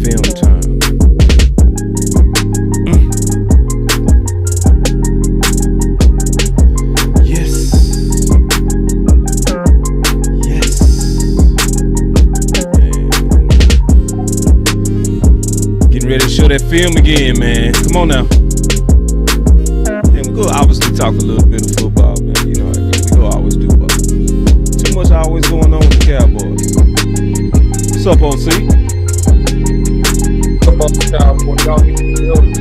Film time. Yes. Yes. Man. Getting ready to show that film again, man. Come on now. And we go obviously talk a little bit of football, man. You know how it goes. We go always do, but too much always going on with the Cowboys. What's up, OC? Boss Cowboy, y'all get the building.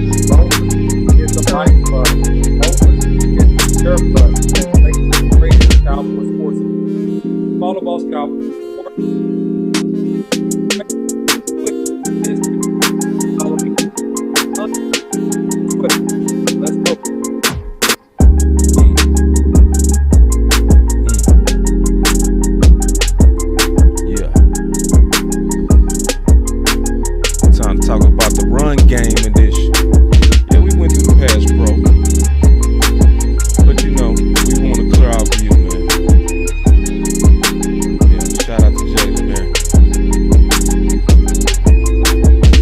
Get the mic button. Get the share button. Make it great Cowboy sports. Follow Boss Cowboy. Follow me. Let's go. Yeah. Time to talk about the run game in this. Yeah, we went through the pass pro, but you know we want to clear our view, man. Yeah, shout out to Jalen, man.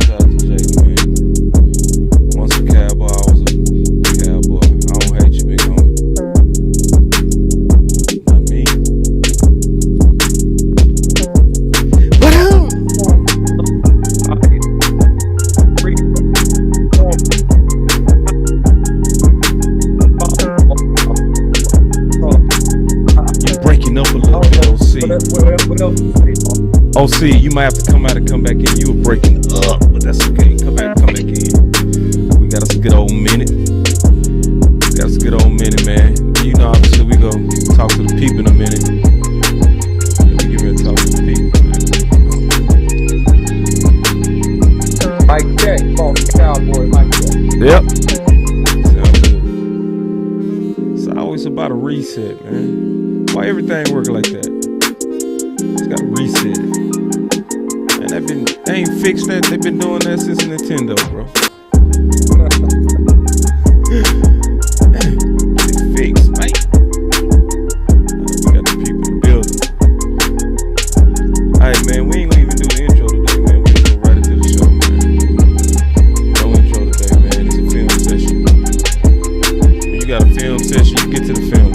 Shout out to Jalen, man. Once a Cowboy, always a Cowboy. I don't hate you, big homie. Not me. But you're breaking up a little bit, OC. What else is it? OC, you might have to come out and come back in. You were breaking up, but that's okay. Come back in. We got us a good old minute. Man. You know, obviously, we go talk to the people in a minute. Yeah, we get ready to talk to the people, man. Mike check, Boss Cowboy, Mike check. Yep. Sound good. It's always about a reset, man. Why everything work like that? It's got to reset it. Man, they ain't fixed that. They've been doing that since Nintendo, bro. Fixed, mate. We got the people in the building. Alright, man, we ain't gonna even do the intro today, man. We gonna go right into the show, man. No intro today, man. It's a film session. When you got a film session, you get to the film.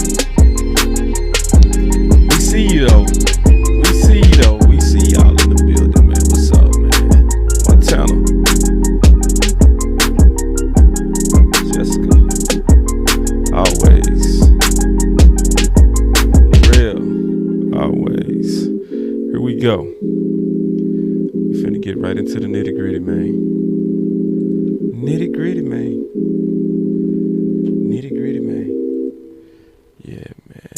We see you though. We see y'all in the building, man. What's up, man? Montana. Jessica. Always. Real. Always. Here we go. We finna get right into the nitty gritty, man. Nitty gritty, man. Yeah, man.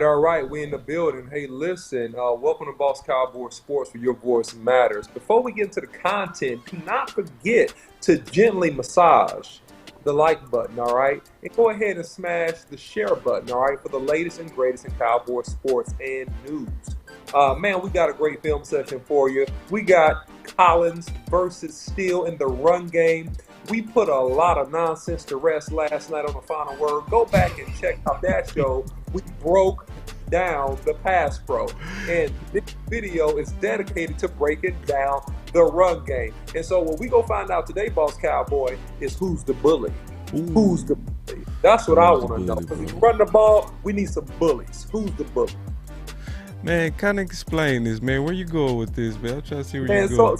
All right. We in the building. Hey, listen, welcome to Boss Cowboy Sports, where your voice matters. Before we get into the content, do not forget to gently massage the like button, all right? And go ahead and smash the share button, all right, for the latest and greatest in Cowboy sports and news. Man, we got a great film session for you. We got Collins versus Steele in the run game. We put a lot of nonsense to rest last night on the final word. Go back and check out that show. We broke down the pass pro. And this video is dedicated to breaking down the run game. And so what we go find out today, Boss Cowboy, is who's the bully. Ooh. Who's the bully? That's what I want to know. Because if you run the ball, we need some bullies. Who's the bully? Man, kind of explain this, man. Where you going with this, man? I'm trying to see where you're going.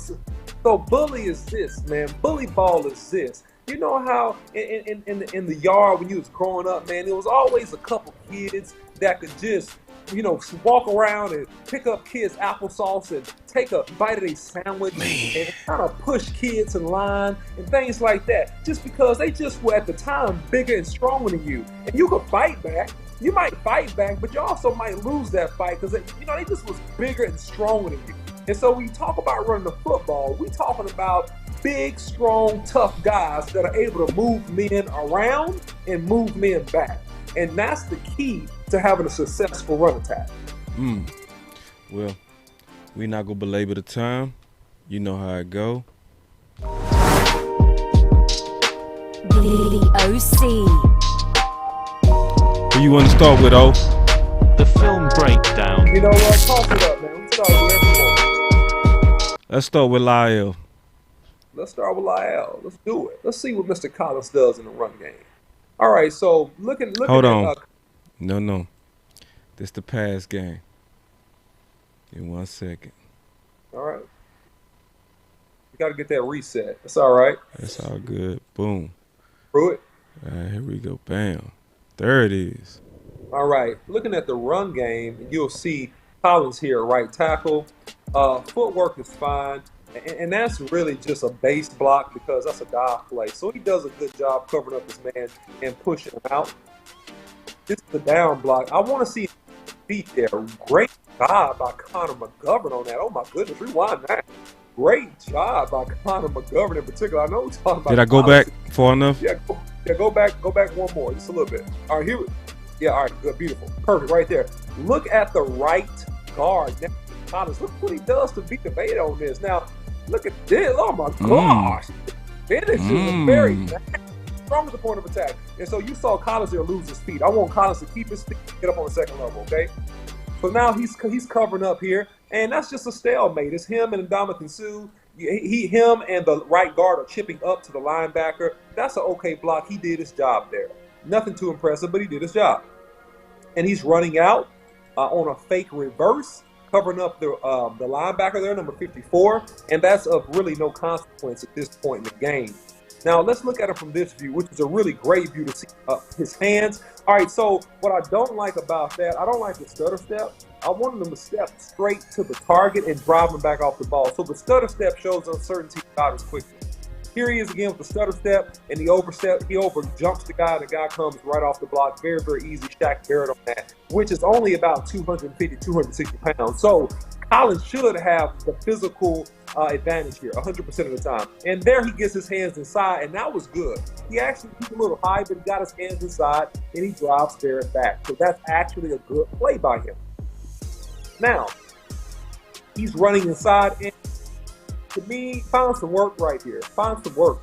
So bully is this, man. Bully ball is this. You know how in the yard when you was growing up, man, there was always a couple kids that could just, you know, walk around and pick up kids' applesauce and take a bite of their sandwich and kind of push kids in line and things like that. Just because they just were at the time bigger and stronger than you. And you could fight back. You might fight back, but you also might lose that fight because they just was bigger and stronger than you. And so when you talk about running the football, we talking about big, strong, tough guys that are able to move men around and move men back. And that's the key to having a successful run attack. Well, we not gonna belabor the time. You know how it go. The OC. Who you want to start with, O? The film breakdown. You know what? Toss it up, man. We start with whatever you want. Let's start with Lyle. Let's start with Lyle. Let's do it. Let's see what Mr. Collins does in the run game. All right, so looking Hold at on. No. This the pass game. In 1 second. all right. You got to get that reset. That's all right. That's all good. Boom. Through it. All right, here we go. Bam. There it is. All right. Looking at the run game, you'll see Collins here, right tackle. Footwork is fine. And that's really just a base block because that's a dive play. So he does a good job covering up his man and pushing him out. This is the down block. I want to see feet there. Great job by Connor McGovern on that. Oh my goodness, rewind that. Great job by Connor McGovern in particular. I know we're talking about. Did I go back far enough? Yeah, go back one more, just a little bit. All right, all right, good, beautiful, perfect, right there. Look at the right guard. Now, Collins, look what he does to beat the bait on this. Now, look at this. Oh my gosh, finish is very strong as the point of attack. And so you saw Collins there lose his feet. I want Collins to keep his feet, get up on the second level, okay? So now he's covering up here, and that's just a stalemate. It's him and Ndamukong Suh. Him and the right guard are chipping up to the linebacker. That's an okay block. He did his job there. Nothing too impressive, but he did his job. And he's running out on a fake reverse, covering up the linebacker there, number 54, and that's of really no consequence at this point in the game. Now, let's look at it from this view, which is a really great view to see his hands. All right, so what I don't like about that, I don't like the stutter step. I wanted him to step straight to the target and drive him back off the ball. So the stutter step shows uncertainty about his quickness. Here he is again with the stutter step, and he overstep. He overjumps the guy, and the guy comes right off the block. Very, very easy. Shaq Barrett on that, which is only about 250, 260 pounds. So Collins should have the physical advantage here 100% of the time. And there he gets his hands inside, and that was good. He actually he's a little high, but he got his hands inside, and he drives Barrett back. So that's actually a good play by him. Now, he's running inside, and to me, find some work right here. Find some work.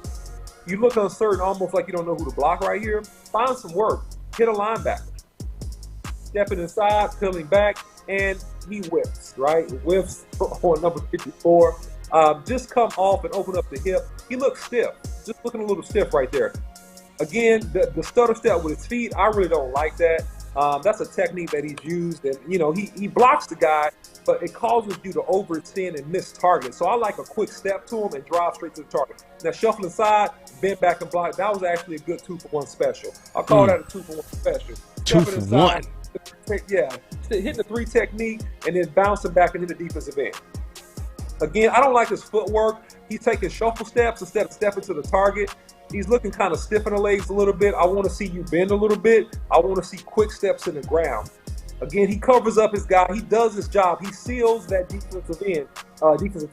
You look uncertain, almost like you don't know who to block right here. Find some work. Hit a linebacker. Stepping inside, peeling back, and he whips, right? Whips on number 54. Just come off and open up the hip. He looks stiff. Just looking a little stiff right there. Again, the stutter step with his feet, I really don't like that. That's a technique that he's used, and he blocks the guy, but it causes you to overextend and miss targets. So I like a quick step to him and drive straight to the target. Now shuffle inside, bend back and block. That was actually a good 2-for-1 special. I call that a 2-for-1 special. 2-for-1. Yeah, hitting the 3 technique and then bouncing back into the defensive end. Again, I don't like his footwork. He's taking shuffle steps instead of stepping to the target. He's looking kind of stiff in the legs a little bit. I want to see you bend a little bit. I want to see quick steps in the ground. Again, he covers up his guy. He does his job. He seals that defensive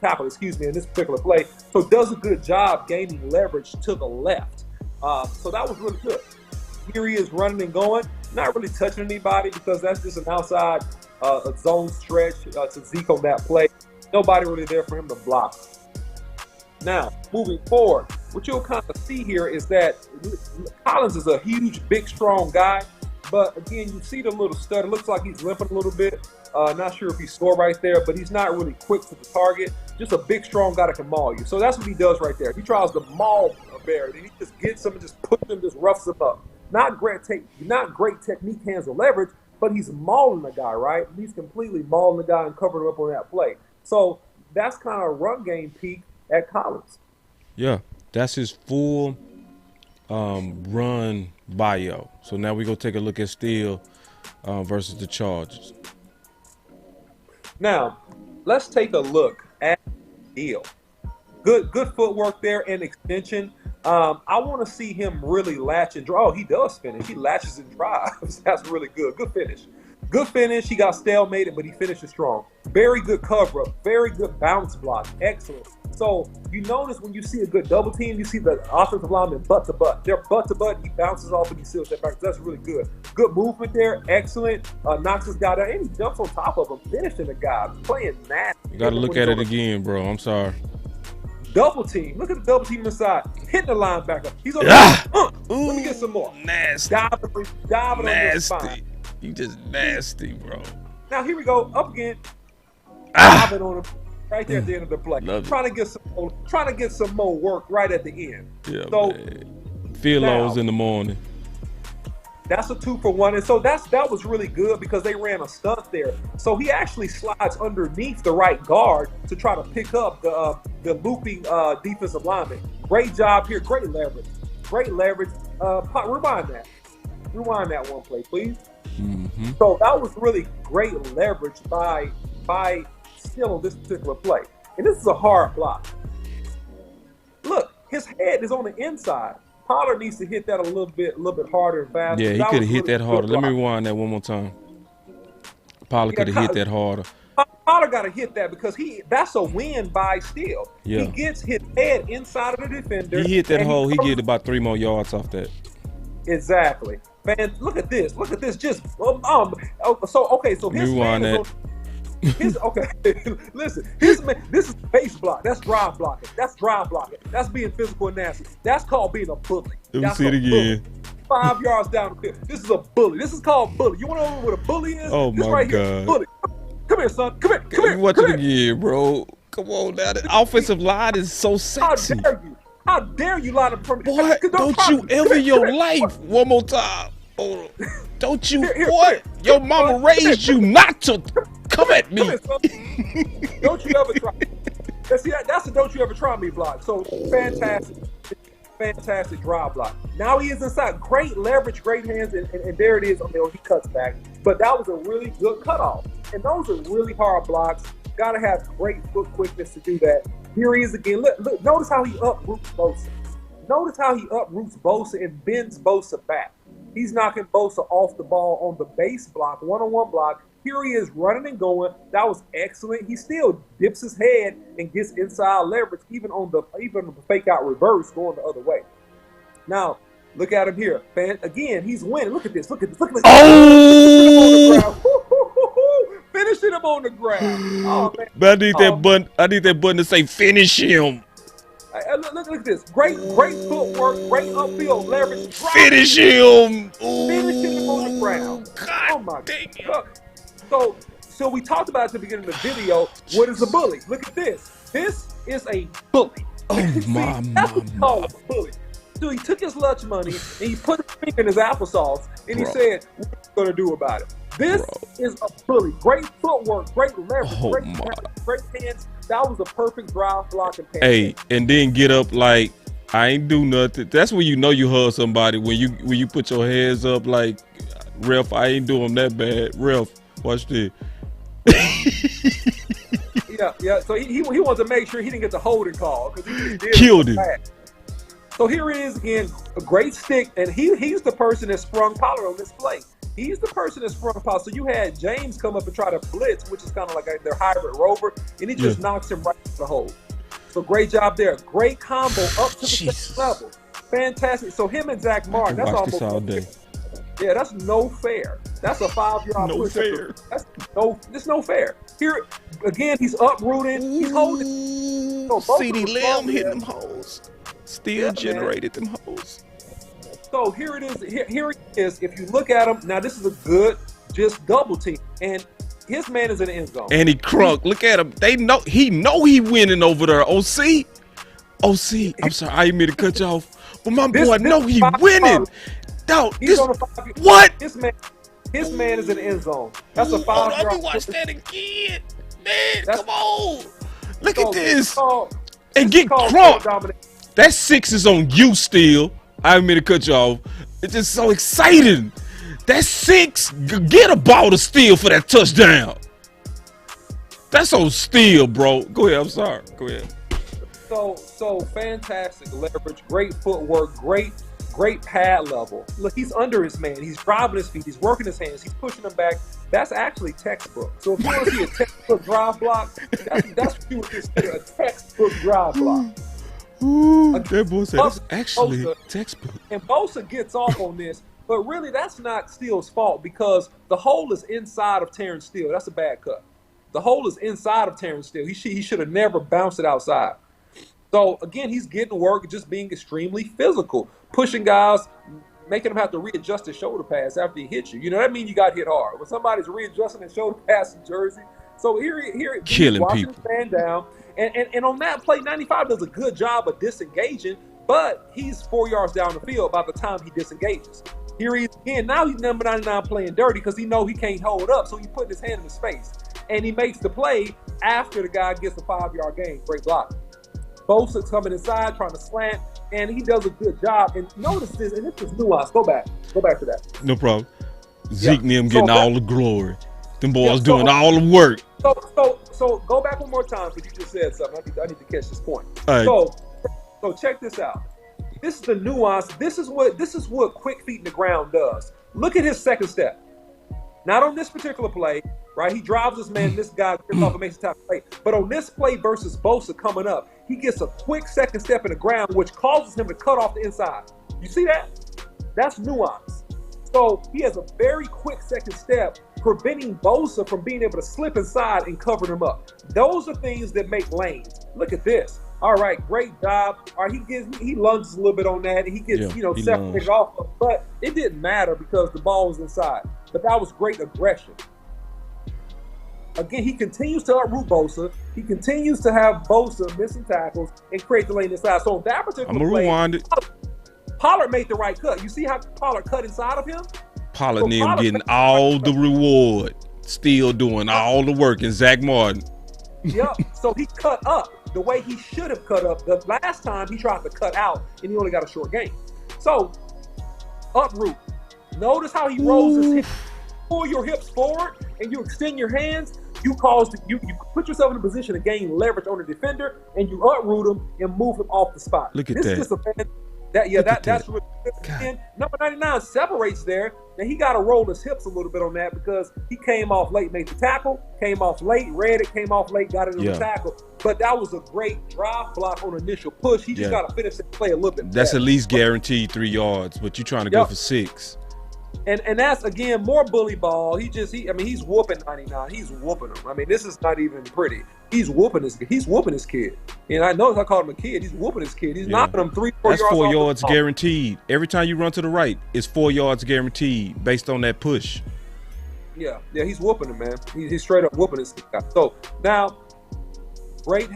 tackle, in this particular play. So does a good job gaining leverage to the left. So that was really good. Here he is running and going, not really touching anybody because that's just an outside zone stretch to Zeke on that play. Nobody really there for him to block. Now, moving forward, what you'll kind of see here is that Collins is a huge, big, strong guy. But again, you see the little stutter. Looks like he's limping a little bit. Not sure if he scored right there, but he's not really quick to the target. Just a big, strong guy that can maul you. So that's what he does right there. He tries to maul a bear. Then he just gets him and just puts him, just roughs him up. Not great technique, hands, or leverage, but he's mauling the guy, right? He's completely mauling the guy and covering him up on that play. So that's kind of a run game peak at Collins. Yeah, that's his full run bio. So now we're going to take a look at Steele versus the Chargers. Now, let's take a look at Steele. Good footwork there and extension. I want to see him really latch and drive. Oh, he does finish. He latches and drives. That's really good. Good finish. Good finish. He got stalemated, but he finishes strong. Very good cover up. Very good bounce block. Excellent. So you notice when you see a good double team, you see the offensive lineman butt to butt. They're butt to butt. He bounces off and he seals that back. That's really good. Good movement there. Excellent. Knocks his guy down and he jumps on top of him, finishing the guy. Playing nasty. You got to look at it again, bro. I'm sorry. double team. Look at the double team inside. Hitting the linebacker. He's on let me get some more. Nasty. Diving on your spine. You just nasty, bro. Now here we go. Up again. Diving on him right there at the end of the play. Trying to get some more work right at the end. Yeah, so, man. Philos in the morning. That's a 2-for-1, and so that was really good because they ran a stunt there. So he actually slides underneath the right guard to try to pick up the looping defensive lineman. Great job here, great leverage. Rewind that one play, please. Mm-hmm. So that was really great leverage by Steele on this particular play, and this is a hard block. Look, his head is on the inside. Pollard needs to hit that a little bit harder and faster. Yeah, he could have hit that harder. Let me rewind that one more time. Pollard could have hit that harder. Pollard got to hit that because that's a win by Steele. Yeah. He gets his head inside of the defender. He hit that hole. He get about 3 more yards off that. Exactly. Man, look at this. Just so his rewind man that. Okay, listen. His man, this is base block. That's drive blocking. That's being physical and nasty. That's called being a bully. Let me see it again. 5 yards down the field. This is a bully. This is called bully. You want to know what a bully is? Oh this my right God. Here is bully. Come here, son. Come here. Watch it again, bro. Come on now. The offensive line is so sexy. How dare you lie to me? Boy, don't you ever in your life. One more time. Hold on. Don't you, boy. Your mama raised you not to come at me. Don't you ever try. See, that's a don't you ever try me block. So fantastic drive block. Now he is inside. Great leverage, great hands, and there it is. He cuts back. But that was a really good cutoff. And those are really hard blocks. Got to have great foot quickness to do that. Here he is again. Look, notice how he uproots Bosa. And bends Bosa back. He's knocking Bosa off the ball on the base block, one-on-one block. Here he is running and going. That was excellent. He still dips his head and gets inside leverage, even on the fake out reverse going the other way. Now, look at him here. Again, he's winning. Look at this. Oh! Finishing him on the ground. Oh, man. But I need that button. I need that button to say finish him. Look at this. Great footwork, great upfield leverage. Finish him. Finishing him on the ground. God, oh my God. So we talked about at the beginning of the video, what is a bully? Look at this. This is a bully. Oh my. That's what we call a bully. So he took his lunch money and he put his finger in his applesauce and he said, what are you going to do about it? This is a bully. Great footwork, great leverage, great hands. That was a perfect drive block and pass. Hey, and then get up like I ain't do nothing. That's when you know you hug somebody, when you put your hands up like, ref, I ain't doing that bad. Ref, watch this. Yeah. So he wanted to make sure he didn't get the holding call because he did killed him. So here it is again, a great stick, and he's the person that sprung Pollard on this play. He's the person that sprung Pollard. So you had James come up and try to blitz, which is kind of like their hybrid rover, and he just knocks him right to the hole. So great job there. Great combo up to the second level. Fantastic. So him and Zach Martin, that's almost all day. Yeah, that's no fair. That's a 5-yard no push. Fair. That's no fair. Here again, he's uprooting. He's holding. So CD Lamb hitting them holes. Still generated them holes. So here it is. Here it is. If you look at him now, this is a good just double team, and his man is in the end zone. And he crunk. Look at him. They know he winning over there. OC. I'm sorry, I didn't mean to cut you off, but my boy know he winning. No, what? His man is in the end zone. That's a 5-yard. Let me watch that again, man. Come on. Look at this. And get crunk. That 6 is on you still. I didn't mean to cut you off. It's just so exciting. That 6, get a ball to Steele for that touchdown. That's on Steele, bro. Go ahead. I'm sorry. Go ahead. So fantastic leverage, great footwork, great pad level. Look, he's under his man. He's driving his feet. He's working his hands. He's pushing him back. That's actually textbook. So if you want to see a textbook drive block, that's what you would consider a textbook drive block. Ooh, that boy said it's actually textbook. And Bosa gets off on this, but really that's not Steele's fault because the hole is inside of Terrance Steele. That's a bad cut. The hole is inside of Terrance Steele. He should have never bounced it outside. So again, he's getting work, just being extremely physical, pushing guys, making them have to readjust their shoulder pads after he hits you. You know, that means you got hit hard. When somebody's readjusting their shoulder pads in Jersey. So here he's Killing watching people. him stand down. And on that play, 95 does a good job of disengaging, but he's 4 yards down the field by the time he disengages. Here he is again. Now he's number 99 playing dirty because he knows he can't hold up, so he's putting his hand in his face. And he makes the play after the guy gets a 5-yard gain. Great block. Bosa's coming inside, trying to slant, and he does a good job. And notice this, and this is nuance. Go back to that. No problem. Zeke and them getting all the glory. Them boys so- doing all the work. So go back one more time because you just said something. I need to catch this point. All right. So check this out. This is the nuance. This is what quick feet in the ground does. Look at his second step. Not on this particular play, right? He drives this man. This guy gets off and makes a top play. But on this play versus Bosa coming up, he gets a quick second step in the ground, which causes him to cut off the inside. You see that? That's nuance. So he has a very quick second step, preventing Bosa from being able to slip inside and cover him up. Those are things that make lanes. Look at this. All right, great job. All right, he lunges a little bit on that, and he gets separated off of, but it didn't matter because the ball was inside. But that was great aggression. Again, he continues to uproot Bosa. He continues to have Bosa missing tackles and create the lane inside. So on that particular I'm gonna play, rewind it. Pollard made the right cut. You see how Pollard cut inside of him? Pollard and them getting all the reward, still doing all the work, and Zach Martin. Yep. So he cut up the way he should have cut up. The last time he tried to cut out, and he only got a short gain. So uproot. Notice how he rolls his hips. Pull your hips forward, and you extend your hands. You put yourself in a position to gain leverage on the defender, and you uproot him and move him off the spot. Look at this that. Is just a fan. That's really good. And number 99 separates there. Now he got to roll his hips a little bit on that because he came off late, made the tackle, came off late, read it, came off late, got it in the tackle. But that was a great drive block on initial push. He just got to finish the play a little bit. That's better. at least guaranteed 3 yards, but you're trying to go for 6. And that's again more bully ball. He's whooping 99. He's whooping him. I mean, this is not even pretty. He's whooping his kid. And I know I called him a kid. He's whooping his kid. He's knocking him 3-4 yards. That's 4 off yards the ball. guaranteed. Every time you run to the right, it's 4 yards guaranteed based on that push. Yeah, he's whooping him, man. He's straight up whooping his guy. So now, great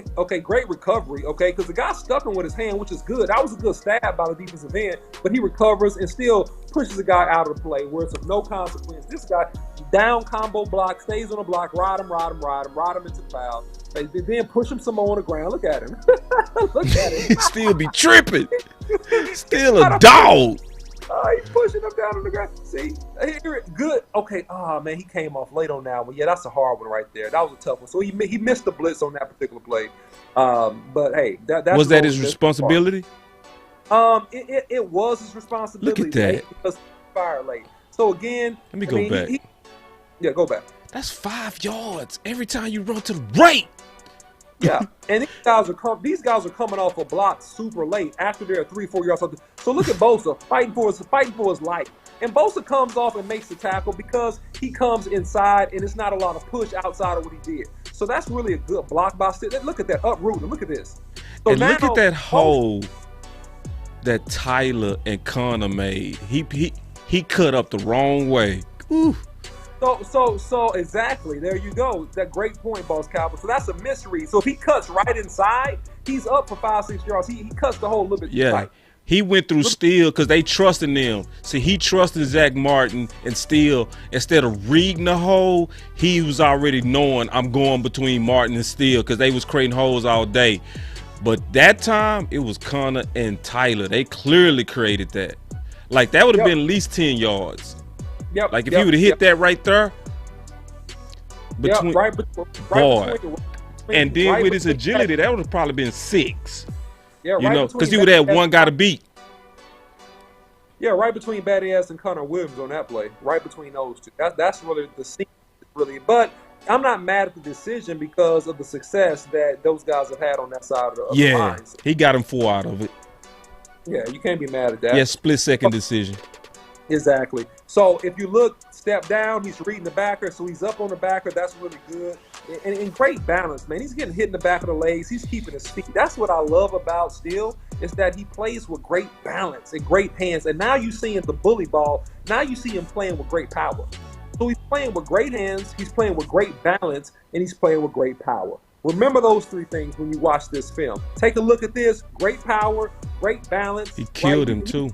recovery, because the guy stuck him with his hand, which is good. That was a good stab by the defensive end, but he recovers and still pushes the guy out of the play where it's of no consequence. This guy, down combo block, stays on the block, ride him into the foul. They then push him some more on the ground. Look at him. Look at him. Still be tripping. Still a dog. He's pushing him down on the ground. See, good. Okay. Oh man, he came off late on that one. Yeah, that's a hard one right there. That was a tough one. So he missed the blitz on that particular play. But hey, that's was that his responsibility? It was his responsibility. Look at that. Because he fired late. So again, let me go back. Go back. That's 5 yards every time you run to the right. Yeah, and these guys are coming off a block super late after they're 3-4 yards off. So look at Bosa fighting for his life, and Bosa comes off and makes the tackle because he comes inside and it's not a lot of push outside of what he did. So that's really a good block by Steele. Look at that uproot and look at this. So and look at that hole that Tyler and Connor made. He cut up the wrong way. Ooh. So exactly. There you go. That great point, Boss Cowboy. So that's a mystery. So if he cuts right inside, he's up for 5-6 yards. He cuts the hole a little bit. Yeah. He went through Steele because they trusted them. See, he trusted Zach Martin and Steele. Instead of reading the hole, he was already knowing I'm going between Martin and Steele because they was creating holes all day. But that time, it was Connor and Tyler. They clearly created that. Like, that would have been at least 10 yards. Yep. Like if you would have hit that right there, between and then with his agility, that would have probably been 6. Yeah, because he would have one guy to beat. Yeah, right between Batty Ass and Connor Williams on that play. Right between those two. That's really the scene, really. But I'm not mad at the decision because of the success that those guys have had on that side of the line. He got him 4 out of it. Yeah, you can't be mad at that. Yeah, split-second decision. Exactly. So if you look, step down, he's reading the backer, so he's up on the backer. That's really good. And great balance, man. He's getting hit in the back of the legs. He's keeping his feet. That's what I love about Steele, is that he plays with great balance and great hands. And now you see him the bully ball. Now you see him playing with great power. So he's playing with great hands, he's playing with great balance, and he's playing with great power. Remember those three things when you watch this film. Take a look at this. Great power, great balance. He killed him too.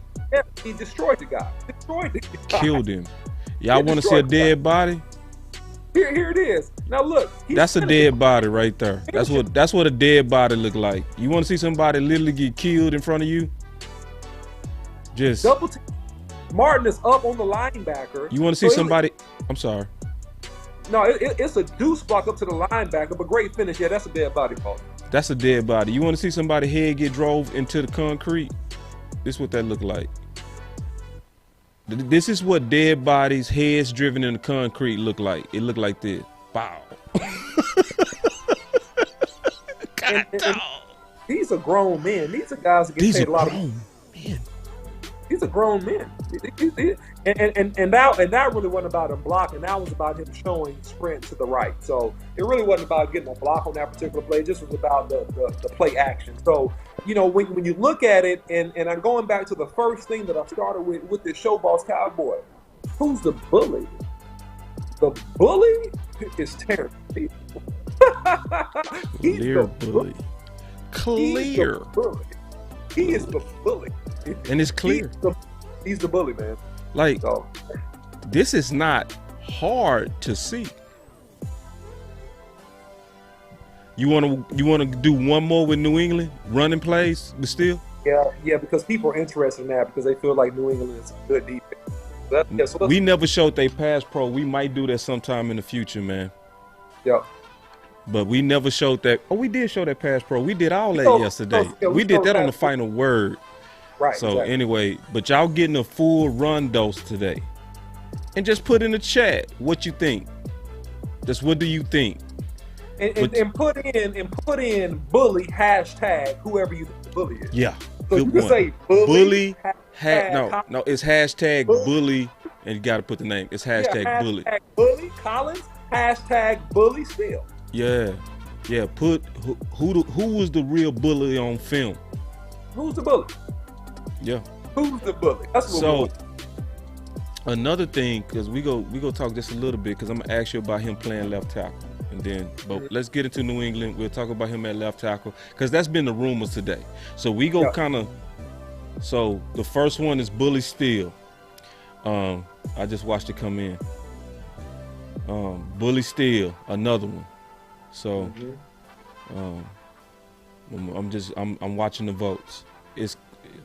He destroyed the guy. Destroyed the guy. Killed him. Y'all want to see a dead body? Here it is. Now look. That's a dead body right there. That's what a dead body look like. You want to see somebody literally get killed in front of you? Just double team. Martin is up on the linebacker. You want to see somebody? I'm sorry. No, it's a deuce block up to the linebacker, but great finish. Yeah, that's a dead body, Paul. That's a dead body. You want to see somebody head get drove into the concrete? This is what that look like. This is what dead bodies, heads driven in the concrete look like. It look like this. Wow. and these are grown men. These are guys that get paid a lot of money. These are grown men. And that really wasn't about him blocking. That was about him showing sprint to the right. So it really wasn't about getting a block on that particular play. It just was about the play action. So, you know, when you look at it, and I'm going back to the first thing that I started with this show, Boss Cowboy, who's the bully? The bully is Terrance. Clear bully. Clear. He is the bully. And it's clear. He's the bully, man. Like, this is not hard to see. You wanna do one more with New England running plays, but still? Yeah, because people are interested in that because they feel like New England is a good defense. We never showed they pass pro. We might do that sometime in the future, man. Yeah. But we never showed that. Oh, we did show that pass pro. We did all that yesterday. We did that on the final word. Right. So exactly. Anyway, but y'all getting a full run dose today. And just put in the chat what you think. Just what do you think? And put in bully hashtag whoever you think the bully is. Yeah. So good you can one. say bully. No, it's hashtag bully, and you got to put the name. It's hashtag bully. Hashtag bully Collins. Hashtag bully Steele. Yeah. Put who was the real bully on film? Who's the bully? Yeah. Who's the bully? That's what so. Another thing, because we go talk just a little bit, because I'm gonna ask you about him playing left tackle, and then but let's get into New England. We'll talk about him at left tackle, because that's been the rumors today. So we go kind of. So the first one is Bully Steele. I just watched it come in. Bully Steele, another one. So I'm watching the votes. It's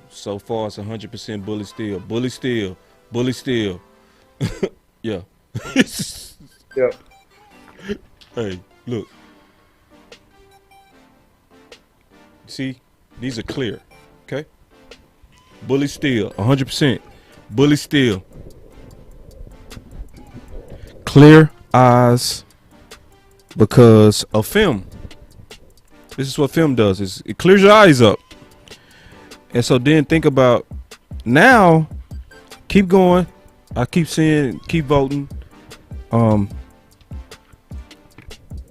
so far it's 100% Bully Steele. Bully Steele. Bully Steele. Yeah. Yeah. Hey, look. See, these are clear. Okay? Bully Steele, 100%. Bully Steele. Clear eyes because of film. This is what film does. It clears your eyes up. And so then think about now. Keep going. I keep seeing, keep voting.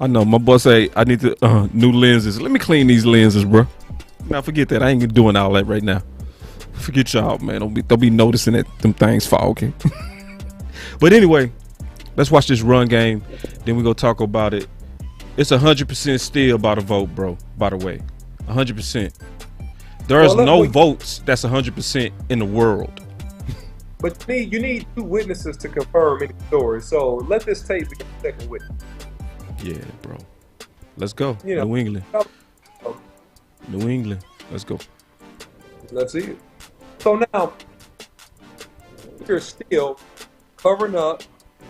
I know my boss say I need to new lenses. Let me clean these lenses, bro. Now forget that. I ain't doing all that right now. Forget y'all, man. Don't be noticing that them things fogging. But anyway, let's watch this run game. Then we go talk about it. It's 100% still by the vote, bro. By the way, 100%. There is no votes that's 100% in the world. But you need two witnesses to confirm any story. So let this tape be a second witness. Yeah, bro. Let's go. New England. New England. Let's go. Let's see it. So now, you're still covering up.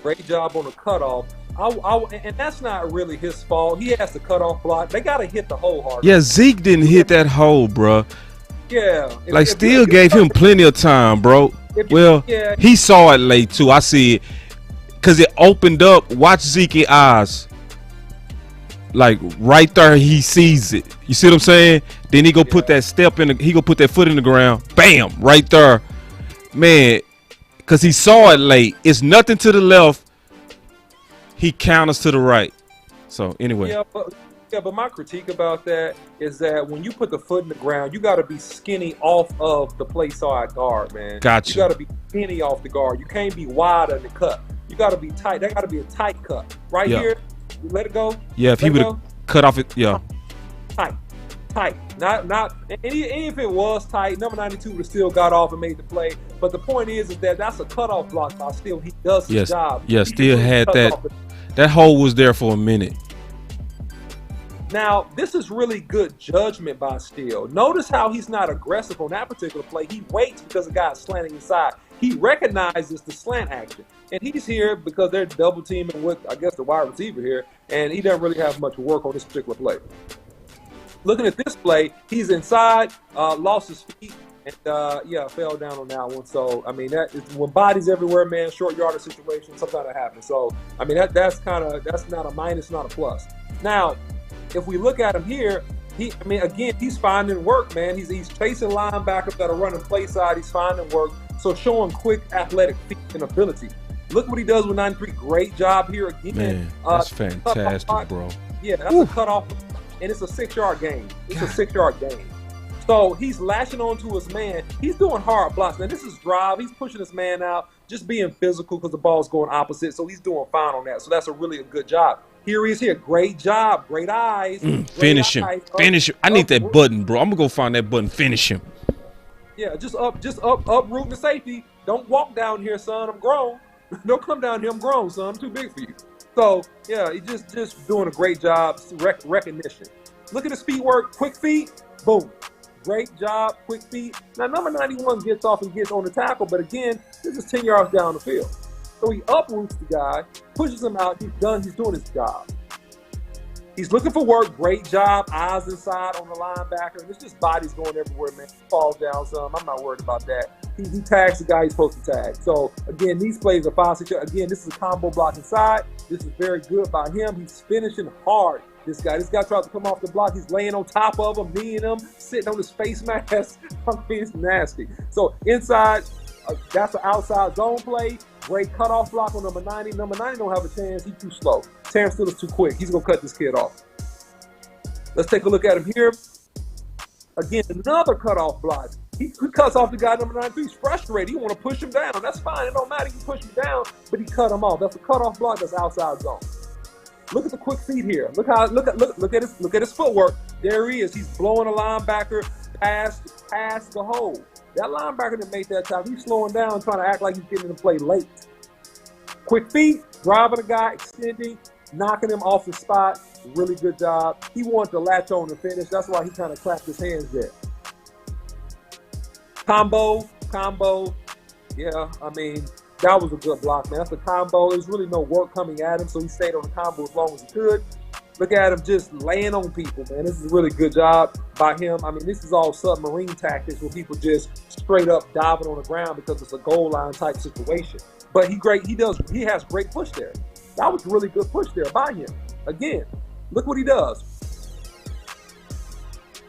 Great job on the cutoff. And that's not really his fault. He has the cutoff block. They got to hit the hole hard. Yeah, Zeke didn't hit that hole, bro. Yeah. Like, Steele gave him plenty of time, bro. Well, he saw it late, too. I see it. Because it opened up. Watch Zeke's eyes. Like, right there, he sees it. You see what I'm saying? Then he go put that step in. He go put that foot in the ground. Bam! Right there. Man, because he saw it late. It's nothing to the left. He counters to the right. So anyway. But my critique about that is that when you put the foot in the ground, you got to be skinny off of the play side guard, man. Gotcha. You got to be skinny off the guard. You can't be wide in the cut. You got to be tight. That got to be a tight cut. Right here, you let it go. Yeah, if he would have cut off it, yeah. Tight. Not. And if it was tight, number 92 would have still got off and made the play. But the point is that that's a cutoff block by Steele. He does his job. Yeah, Steele had that. That hole was there for a minute. Now, this is really good judgment by Steele. Notice how he's not aggressive on that particular play. He waits because the guy's slanting inside. He recognizes the slant action. And he's here because they're double teaming with, I guess, the wide receiver here. And he doesn't really have much work on this particular play. Looking at this play, he's inside, lost his feet, and fell down on that one. So, I mean, that is, when bodies everywhere, man, short yardage situation, sometimes that happens. So, I mean, that's not a minus, not a plus. Now, if we look at him here, he's finding work, man. He's chasing linebackers that are running play side. He's finding work. So showing quick athletic feet and ability. Look what he does with 93. Great job here again. Man, that's fantastic, bro. Yeah, that's a cutoff, and it's a 6-yard gain. It's a 6-yard gain. So he's lashing onto his man. He's doing hard blocks. Now this is drive. He's pushing his man out, just being physical because the ball's going opposite. So he's doing fine on that. So that's a really good job. Here he is here. Great job. Great eyes. Finish him. Finish him. I need that button, bro. I'm going to go find that button. Finish him. Yeah, just uprooting the safety. Don't walk down here, son. I'm grown. Don't come down here. I'm grown, son. I'm too big for you. So, yeah, he's just doing a great job. Recognition. Look at his feet work. Quick feet. Boom. Great job. Quick feet. Now, number 91 gets off and gets on the tackle. But, again, this is 10 yards down the field. So he uproots the guy, pushes him out. He's done. He's doing his job. He's looking for work. Great job. Eyes inside on the linebacker. It's just bodies going everywhere, man. He falls down some. I'm not worried about that. He tags the guy he's supposed to tag. So, again, these plays are 5-6. Again, this is a combo block inside. This is very good by him. He's finishing hard. This guy tries to come off the block. He's laying on top of him, kneeing him, sitting on his face mask. I mean, it's nasty. So, inside, that's an outside zone play. Great cutoff block on number 90. Number 90 don't have a chance. He's too slow. Terrance Steele is too quick. He's going to cut this kid off. Let's take a look at him here. Again, another cutoff block. He cuts off the guy number 93. He's frustrated. He want to push him down. That's fine. It don't matter. You push him down, but he cut him off. That's a cutoff block. That's outside zone. Look at the quick feet here. Look at his footwork. There he is. He's blowing a linebacker past the hole. That linebacker that made that time, he's slowing down, trying to act like he's getting in the play late. Quick feet, driving a guy, extending, knocking him off the spot. Really good job. He wanted to latch on and finish. That's why he kind of clapped his hands there. Combo. Yeah, I mean, that was a good block, man. That's a combo. There's really no work coming at him, so he stayed on the combo as long as he could. Look at him just laying on people, man. This is a really good job by him. I mean, this is all submarine tactics where people just straight up diving on the ground because it's a goal line type situation. But he has great push there. That was really good push there by him. Again, look what he does.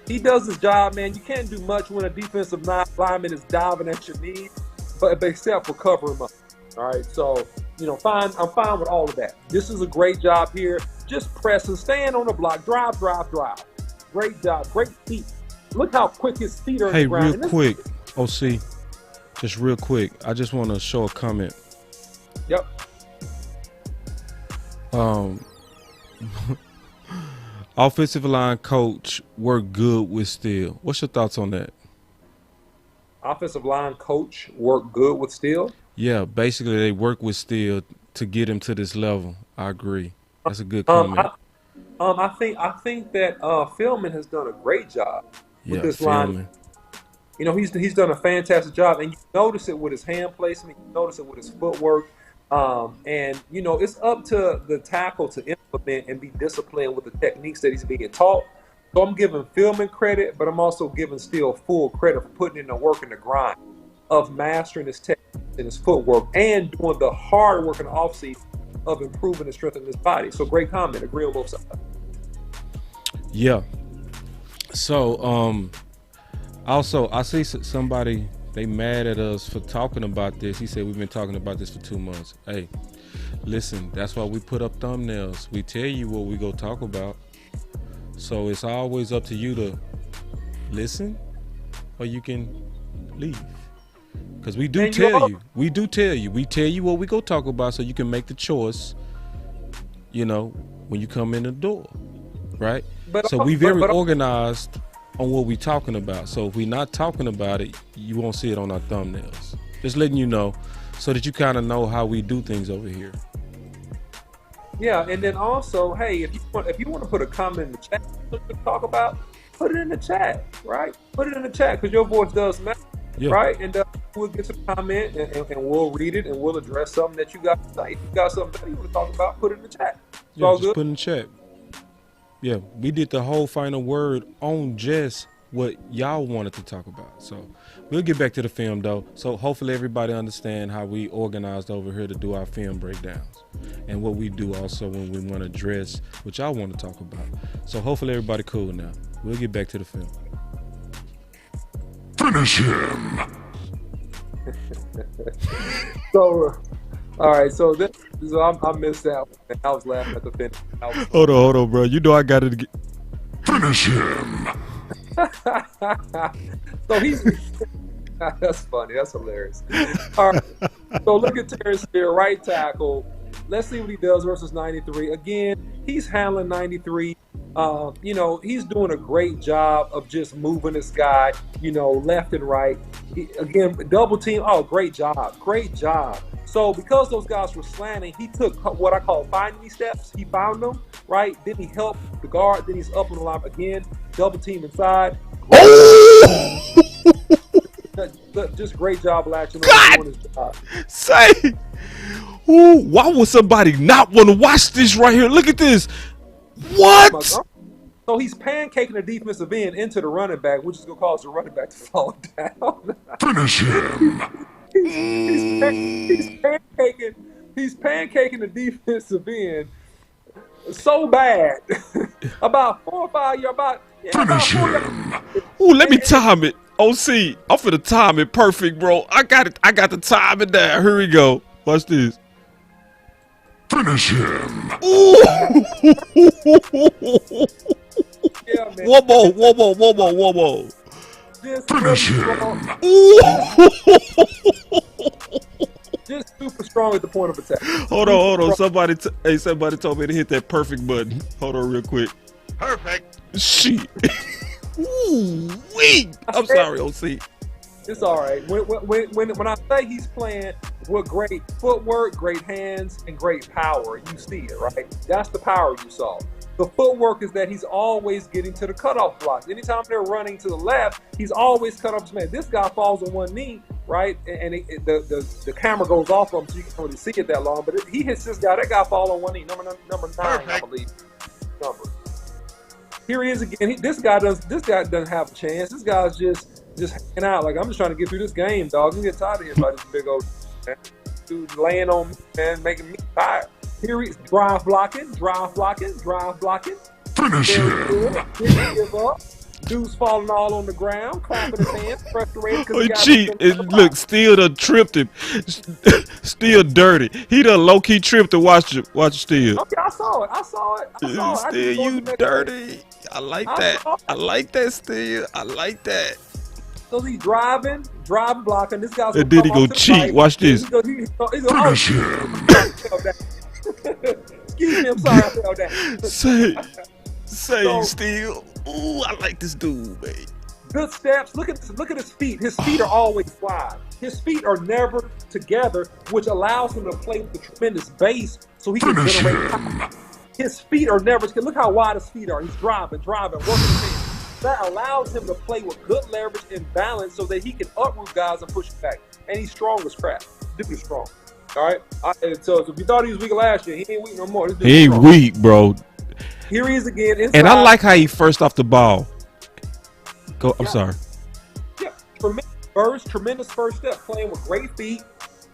He does his job, man. You can't do much when a defensive lineman is diving at your knee, but except for cover him up. All right, so, I'm fine with all of that. This is a great job here. Just pressing, staying on the block, drive. Great job, great feet. Look how quick his feet are on the ground. Hey, real quick, OC, just real quick, I just want to show a comment. Yep. Offensive line coach worked good with Steele. What's your thoughts on that? Offensive line coach worked good with Steele? Yeah, basically they work with Steele to get him to this level. I agree. That's a good comment. I think that Philman has done a great job with this line. He's done a fantastic job, and you notice it with his hand placement. You notice it with his footwork. It's up to the tackle to implement and be disciplined with the techniques that he's being taught. So I'm giving Philman credit, but I'm also giving Steele full credit for putting in the work and the grind of mastering his techniques and his footwork and doing the hard work in the offseason of improving and strengthening his body. So great comment. Agree on both sides. Yeah. So also I see somebody They mad at us for talking about this. He said we've been talking about this for 2 months. Hey, listen, that's why we put up thumbnails. We tell you what we go talk about. So it's always up to you to listen or you can leave. Because we do tell you. We do tell you. We tell you what we go talk about so you can make the choice, you know, when you come in the door. Right? So we very organized on what we talking about. So if we're not talking about it, you won't see it on our thumbnails. Just letting you know so that you kind of know how we do things over here. Yeah, and then also, hey, if you want to put a comment in the chat to talk about, put it in the chat, right? Put it in the chat because your voice does matter, right? And we'll get some comment and we'll read it and we'll address something that you got to say. If you got something that you want to talk about, put it in the chat. Just put in the chat. Yeah, we did the whole final word on just what y'all wanted to talk about. So we'll get back to the film though. So hopefully everybody understand how we organized over here to do our film breakdowns and what we do also when we want to address what y'all want to talk about. So hopefully everybody cool now. We'll get back to the film. Finish him. So, all right. So I missed that one. I was laughing at the finish. Hold on, bro. You know I got it. Finish him. So he's that's funny. That's hilarious. All right. So look at Terrance here, right tackle. Let's see what he does versus 93. Again, he's handling 93. You know, he's doing a great job of just moving this guy, you know, left and right. Again, double team. Oh, great job. Great job. So because those guys were slanting, he took what I call finding these steps. He found them, right? Then he helped the guard. Then he's up on the line again. Double team inside. Just great job, Latching on doing his job. Say, ooh, why would somebody not want to watch this right here? Look at this. What? So he's pancaking the defensive end into the running back, which is going to cause the running back to fall down. Finish him. He's pancaking the defensive end so bad. About 4 or 5 yards. Finish him. Ooh, let me time it. OC, I'm finna time it perfect, bro. I got it. I got the timing down. Here we go. Watch this. Finish him. Ooh. Yeah, man. One more. Finish him. Just super strong at the point of attack. Hold on. Somebody told me to hit that perfect button. Hold on real quick. Perfect. Shit. Ooh, wait. I'm sorry, OC. It's all right. When I say he's playing with great footwork, great hands, and great power, you see it, right? That's the power you saw. The footwork is that he's always getting to the cutoff blocks. Anytime they're running to the left, he's always cut off his man. This guy falls on one knee, right? And the camera goes off him so you can't really see it that long. But he hits this guy. That guy falls on one knee. Number 9, I believe. Number. Here he is again. This guy doesn't have a chance. This guy's just hanging out. Like, I'm just trying to get through this game, dog. I'm getting tired of here by this big old man. Dude laying on me, man, making me tired. Here he's drive blocking. Finish him. Didn't give up. Dude's falling all on the ground, clapping his hands, frustrated. Oh, cheat. Look, Steele done tripped him. Steele dirty. He done low-key tripped to watch Steele. Okay, I saw it. Steele, you dirty. I like that. I like that, Steele. I like that. So he's driving, blocking. This guy's and then he go cheat. Right. Watch this. Finish him. Excuse me, I'm sorry, I fell down. Say, Steele. Ooh, I like this dude, man. Good steps. Look at his feet. His feet are always wide. His feet are never together, which allows him to play with a tremendous base so he can generate power. His feet are never together. Look how wide his feet are. He's driving, working his hands. That allows him to play with good leverage and balance so that he can uproot guys and push back. And he's strong as crap. Dude is strong. All right? So if you thought he was weak last year, he ain't weak no more. He ain't weak, bro. Here he is again. Inside. And I like how he first off the ball. Go. I'm sorry. Yeah, tremendous first step, playing with great feet.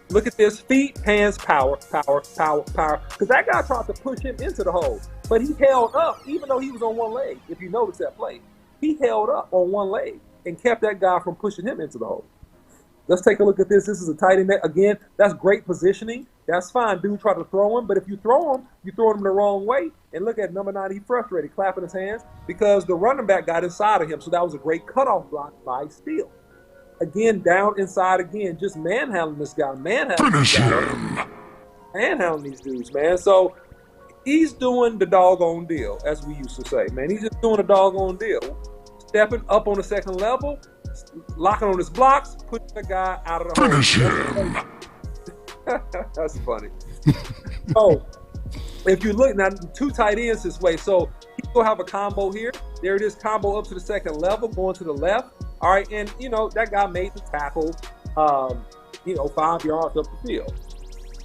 Look at this: feet, hands, power. Because that guy tried to push him into the hole, but he held up, even though he was on one leg. If you notice that play, he held up on one leg and kept that guy from pushing him into the hole. Let's take a look at this. This is a tight end. Again, that's great positioning. That's fine. Dude, try to throw him. But if you throw him the wrong way. And look at number 9, he's frustrated, clapping his hands because the running back got inside of him. So that was a great cutoff block by Steele. Again, down inside again, just manhandling this guy. Manhandling these dudes, man. So he's doing the doggone deal, as we used to say, man. He's just doing a doggone deal. Stepping up on the second level, locking on his blocks, putting the guy out of the hole. Finish him. That's funny. So, if you look now, 2 tight ends this way. So, he's going to have a combo here. There it is, combo up to the second level, going to the left. All right, and, that guy made the tackle, 5 yards up the field.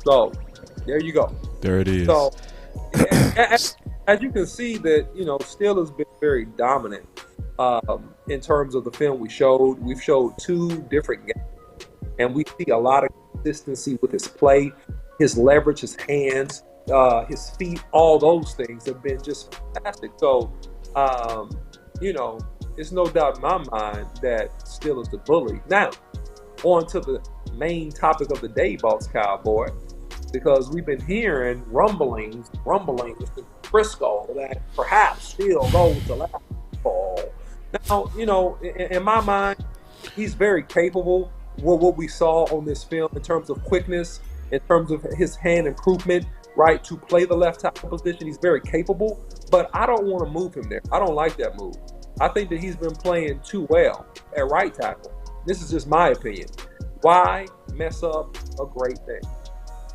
So, there you go. There it is. So, as you can see that, Steele has been very dominant in terms of the film we showed. We've showed 2 different games, and we see a lot of consistency with his play, his leverage, his hands, his feet, all those things have been just fantastic. So, it's no doubt in my mind that Steele is the bully. Now, on to the main topic of the day, Boss Cowboy, because we've been hearing rumblings in Frisco that perhaps Steele goes to last fall. Now, in my mind, he's very capable with what we saw on this film in terms of quickness, in terms of his hand improvement, right, to play the left tackle position. He's very capable, but I don't want to move him there. I don't like that move. I think that he's been playing too well at right tackle. This is just my opinion. Why mess up a great thing?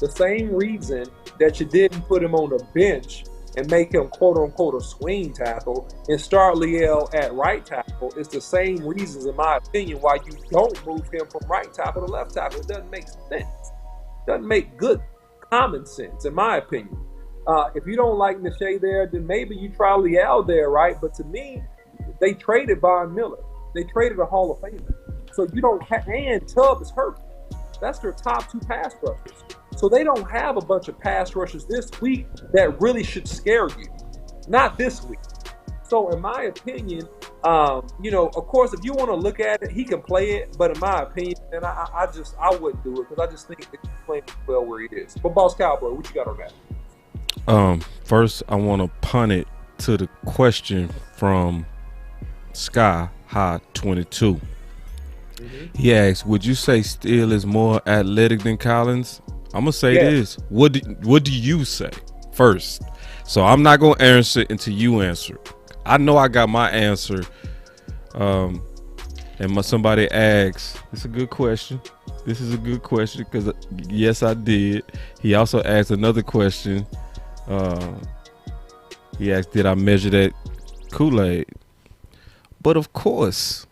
The same reason that you didn't put him on the bench and make him quote-unquote a swing tackle and start Liel at right tackle is the same reasons, in my opinion, why you don't move him from right tackle to left tackle. It doesn't make sense. It doesn't make good common sense, in my opinion. If you don't like Nashay there, then maybe you try Liel there, right? But to me, they traded Von Miller. They traded a Hall of Famer. So you don't have, and Tubb is hurt. That's their top 2 pass rushers. So they don't have a bunch of pass rushers this week that really should scare you. Not this week. So in my opinion, of course, if you want to look at it, he can play it. But in my opinion, and I wouldn't do it because I just think that he's playing well where he is. But Boss Cowboy, what you got on that? First, I want to punt it to the question from Sky High 22. He asked, would you say Steele is more athletic than Collins? I'm gonna say this. What do you say first? So I'm not gonna answer until you answer. I know I got my answer. And somebody asks, it's a good question. This is a good question because yes, I did. He also asked another question. He asked, did I measure that Kool-Aid? But of course,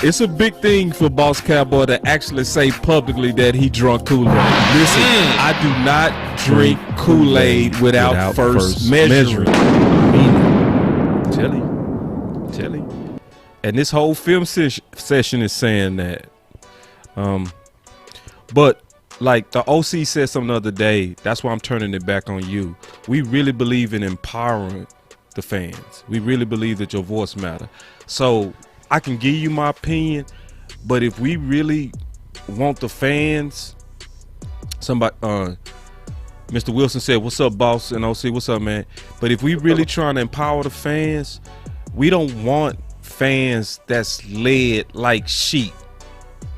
it's a big thing for Boss Cowboy to actually say publicly that he drunk Kool-Aid. Listen, I do not drink Kool-Aid without first measuring. Tell you. And this whole film session is saying that. But like the OC said something the other day, that's why I'm turning it back on you. We really believe in empowering the fans. We really believe that your voice matters. So I can give you my opinion, but if we really want the fans, somebody, Mr. Wilson said, what's up, boss? And OC, what's up, man? But if we really trying to empower the fans, we don't want fans that's led like sheep.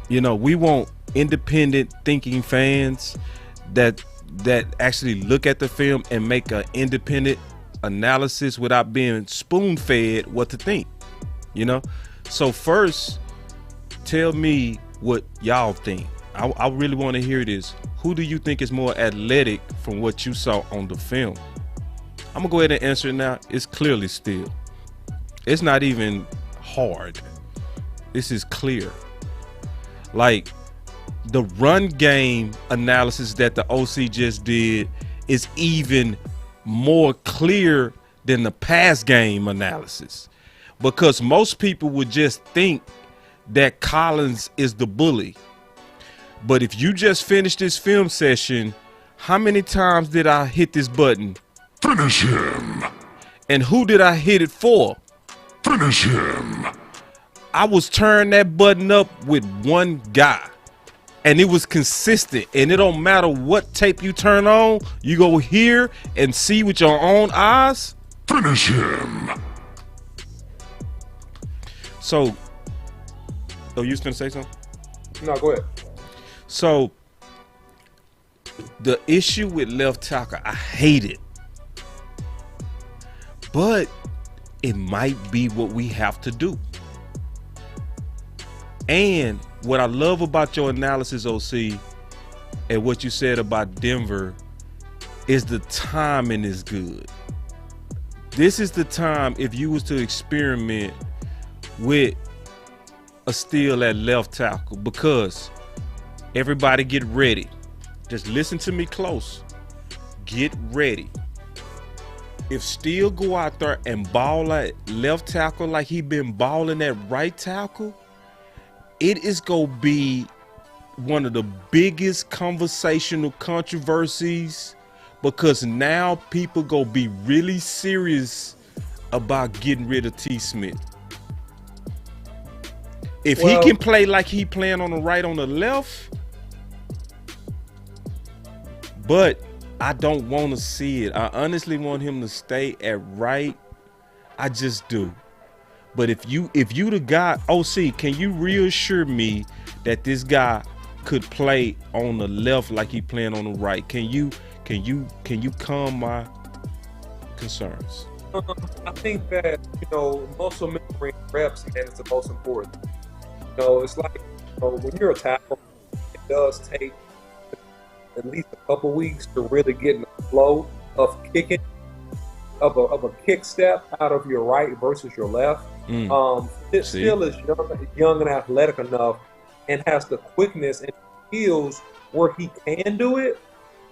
We want independent thinking fans that actually look at the film and make an independent analysis without being spoon-fed what to think, So first, tell me what y'all think. I really want to hear this. Who do you think is more athletic from what you saw on the film? I'm going to go ahead and answer it now. It's clearly Steele. It's not even hard. This is clear. Like, the run game analysis that the OC just did is even more clear than the pass game analysis. Because most people would just think that Collins is the bully. But if you just finished this film session, how many times did I hit this button? Finish him. And who did I hit it for? Finish him. I was turning that button up with one guy. and it was consistent. And it don't matter what tape you turn on, you go hear and see with your own eyes. Finish him. So, oh, you was gonna say something? No, go ahead. So, the issue with left tackle, I hate it, but it might be what we have to do. And what I love about your analysis, OC, and what you said about Denver, is the timing is good. This is the time if you was to experiment with a Steele at left tackle, because everybody get ready. Just listen to me close. Get ready. If Steele go out there and ball at left tackle like he been balling at right tackle, it is gonna be one of the biggest conversational controversies, because now people gonna be really serious about getting rid of T. Smith. If he can play like he playing on the right, on the left, but I don't want to see it. I honestly want him to stay at right. I just do. But if you the guy, OC, can you reassure me that this guy could play on the left like he playing on the right? Can you calm my concerns? I think that, muscle memory and reps, man, is the most important. It's like, when you're a tackle, it does take at least a couple weeks to really get in the flow of kicking, of a kick step out of your right versus your left. Still is young and athletic enough, and has the quickness and skills where he can do it,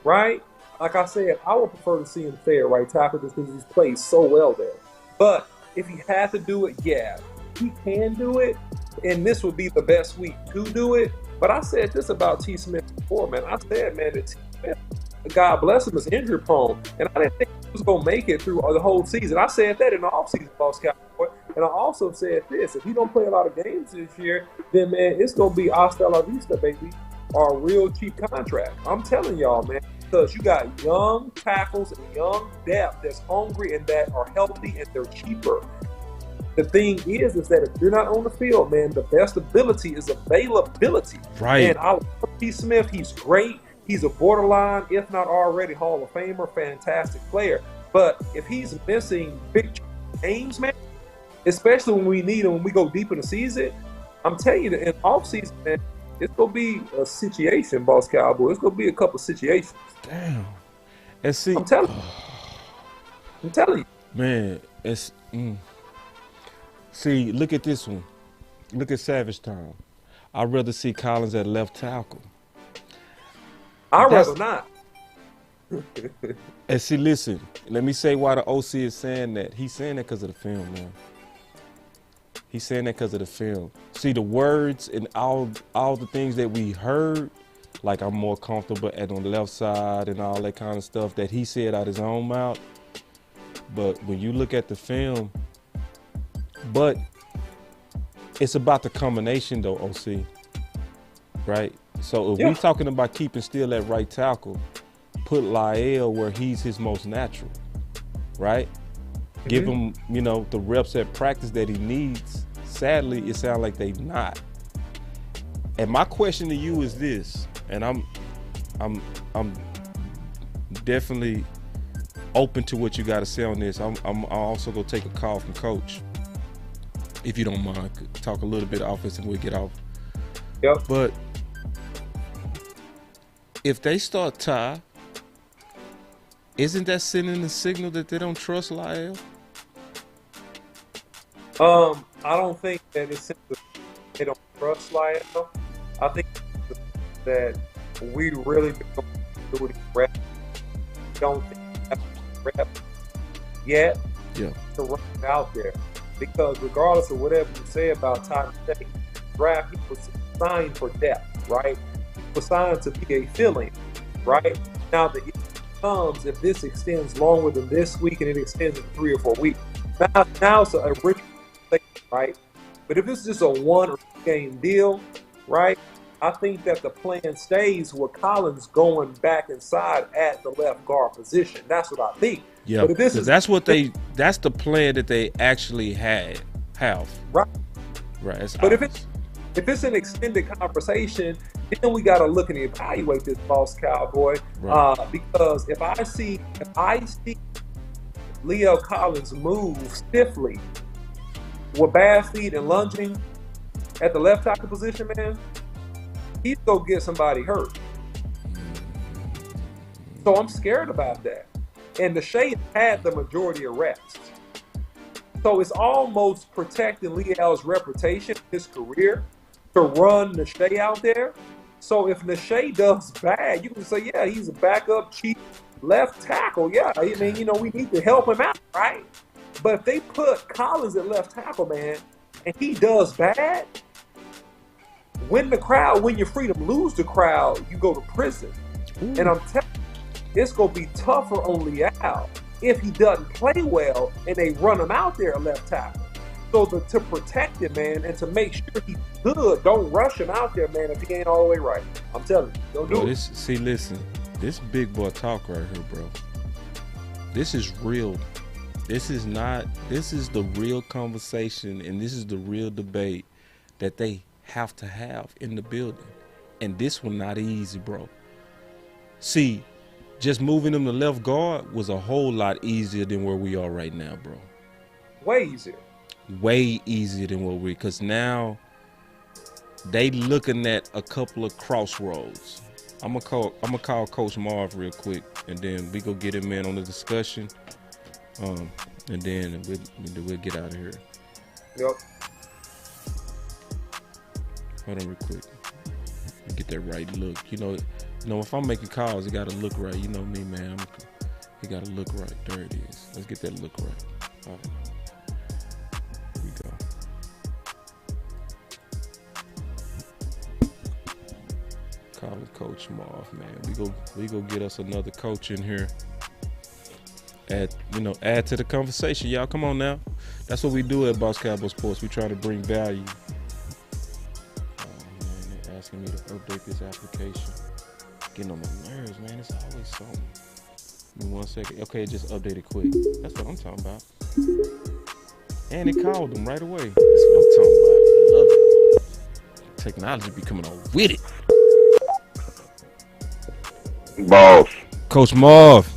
right? Like I said, I would prefer to see him stay at right tackle just because he's played so well there. But if he had to do it, yeah, he can do it, and this would be the best week to do it. But I said this about T. Smith before, man. I said, man, that T. Smith, God bless him, is injury prone, and I didn't think he was going to make it through the whole season. I said that in the offseason, Boss Cowboy, and I also said this: if he don't play a lot of games this year, then, man, it's going to be hasta la vista, baby, or a real cheap contract. I'm telling y'all, man, because you got young tackles and young depth that's hungry and that are healthy, and they're cheaper. The thing is that if you're not on the field, man, the best ability is availability. Right. And I love T. Smith. He's great. He's a borderline, if not already, Hall of Famer, fantastic player. But if he's missing big games, man, especially when we need him, when we go deep in the season, I'm telling you that in offseason, man, it's going to be a situation, Boss Cowboy. It's going to be a couple situations. Damn. And see, I'm telling you. Man, it's... See, look at this one. Look at Savage Town. I'd rather see Collins at left tackle. I'd rather not. And see, listen, let me say why the OC is saying that. He's saying that because of the film, man. He's saying that because of the film. See, the words and all the things that we heard, like I'm more comfortable on the left side and all that kind of stuff that he said out his own mouth. But when you look at the film, but it's about the combination though, OC, right? So if we're talking about keeping Steele at right tackle, put Lyle where he's his most natural, right? Give him, the reps at practice that he needs. Sadly, it sounds like they not. And my question to you is this, and I'm definitely open to what you got to say on this. I'm also gonna take a call from Coach, if you don't mind. Talk a little bit of offense and we'll get off. Yep. But if they start tie, isn't that sending a signal that they don't trust Lyle? I don't think that it's they don't trust Lyle. I think that we really do it rep. Don't think that's rep yet to run it out there. Because regardless of whatever you say about Todd State, draft, he was signed for depth, right? He was signed to be a filling, right? Now the issue comes if this extends longer than this week and it extends in 3 or 4 weeks. Now it's a rich thing, right? But if it's just a 1 or 2 game deal, right? I think that the plan stays with Collins going back inside at the left guard position. That's what I think. Yeah, but if this because is that's the plan that they actually have. right. Right. It's But obvious. if it's an extended conversation, then we got to look and evaluate this Boss Cowboy. Right. Because if I see Leo Collins move stiffly with bad feet and lunging at the left tackle position, man, he's gonna get somebody hurt. So I'm scared about that. And the Shea had the majority of reps. So it's almost protecting Leo's reputation, his career, to run Nashay out there. So if Nashay does bad, you can say, yeah, he's a backup cheap left tackle. Yeah, I mean, you know, we need to help him out, right? But if they put Collins at left tackle, man, and he does bad, win the crowd, win your freedom, lose the crowd, you go to prison. And I'm telling you, it's going to be tougher on Leal if he doesn't play well and they run him out there at left tackle. So to protect him, man, and to make sure he's good, don't rush him out there, man, if he ain't all the way right. I'm telling you, don't do it. Listen, this big boy talk right here, bro. This is real. This is the real conversation, and this is the real debate that they have to have in the building. And this one not easy, bro. See, just moving them to left guard was a whole lot easier than where we are right now, bro. Way easier. Way easier than what we, because now they looking at a couple of crossroads. I'm gonna call Coach Marv real quick, and then we go get him in on the discussion, and then we'll get out of here. Yep. Hold on real quick. Get that right look. You know, if I'm making calls, it gotta look right. You know me, man. It gotta look right. There it is. Let's get that look right. All right. Here we go. Calling Coach Marv, man. We go get us another coach in here. Add to the conversation, y'all. Come on now. That's what we do at Boss Cowboy Sports. We try to bring value. Oh man, they're asking me to update this application. Getting on my nerves, man. It's always something. Give me 1 second. Okay, just update it quick. That's what I'm talking about. And it called them right away. That's what I'm talking about. Love it. Technology be coming on with it. Boss. Coach Marv.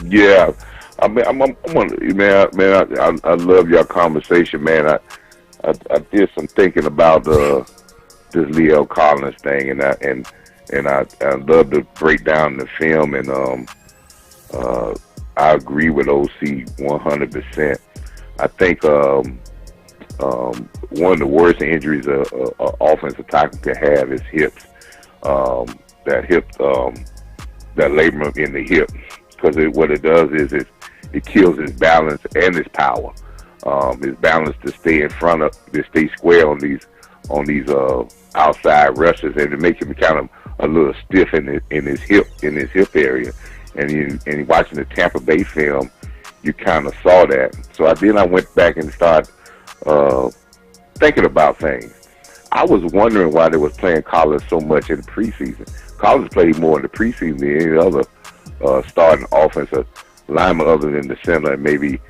Yeah. I mean, I love your conversation, man. I did some thinking about this Leo Collins thing, and I love to break down the film, and I agree with OC 100%. I think one of the worst injuries an offensive tackle can have is hips. That labrum in the hip, because what it does is it kills his balance and his power. His balance to stay to stay square on these outside rushes, and it makes him kind of a little stiff in his hip area. And watching the Tampa Bay film, you kind of saw that. So I went back and started thinking about things. I was wondering why they was playing Collins so much in the preseason. Collins played more in the preseason than any other starting offensive lineman other than the center and maybe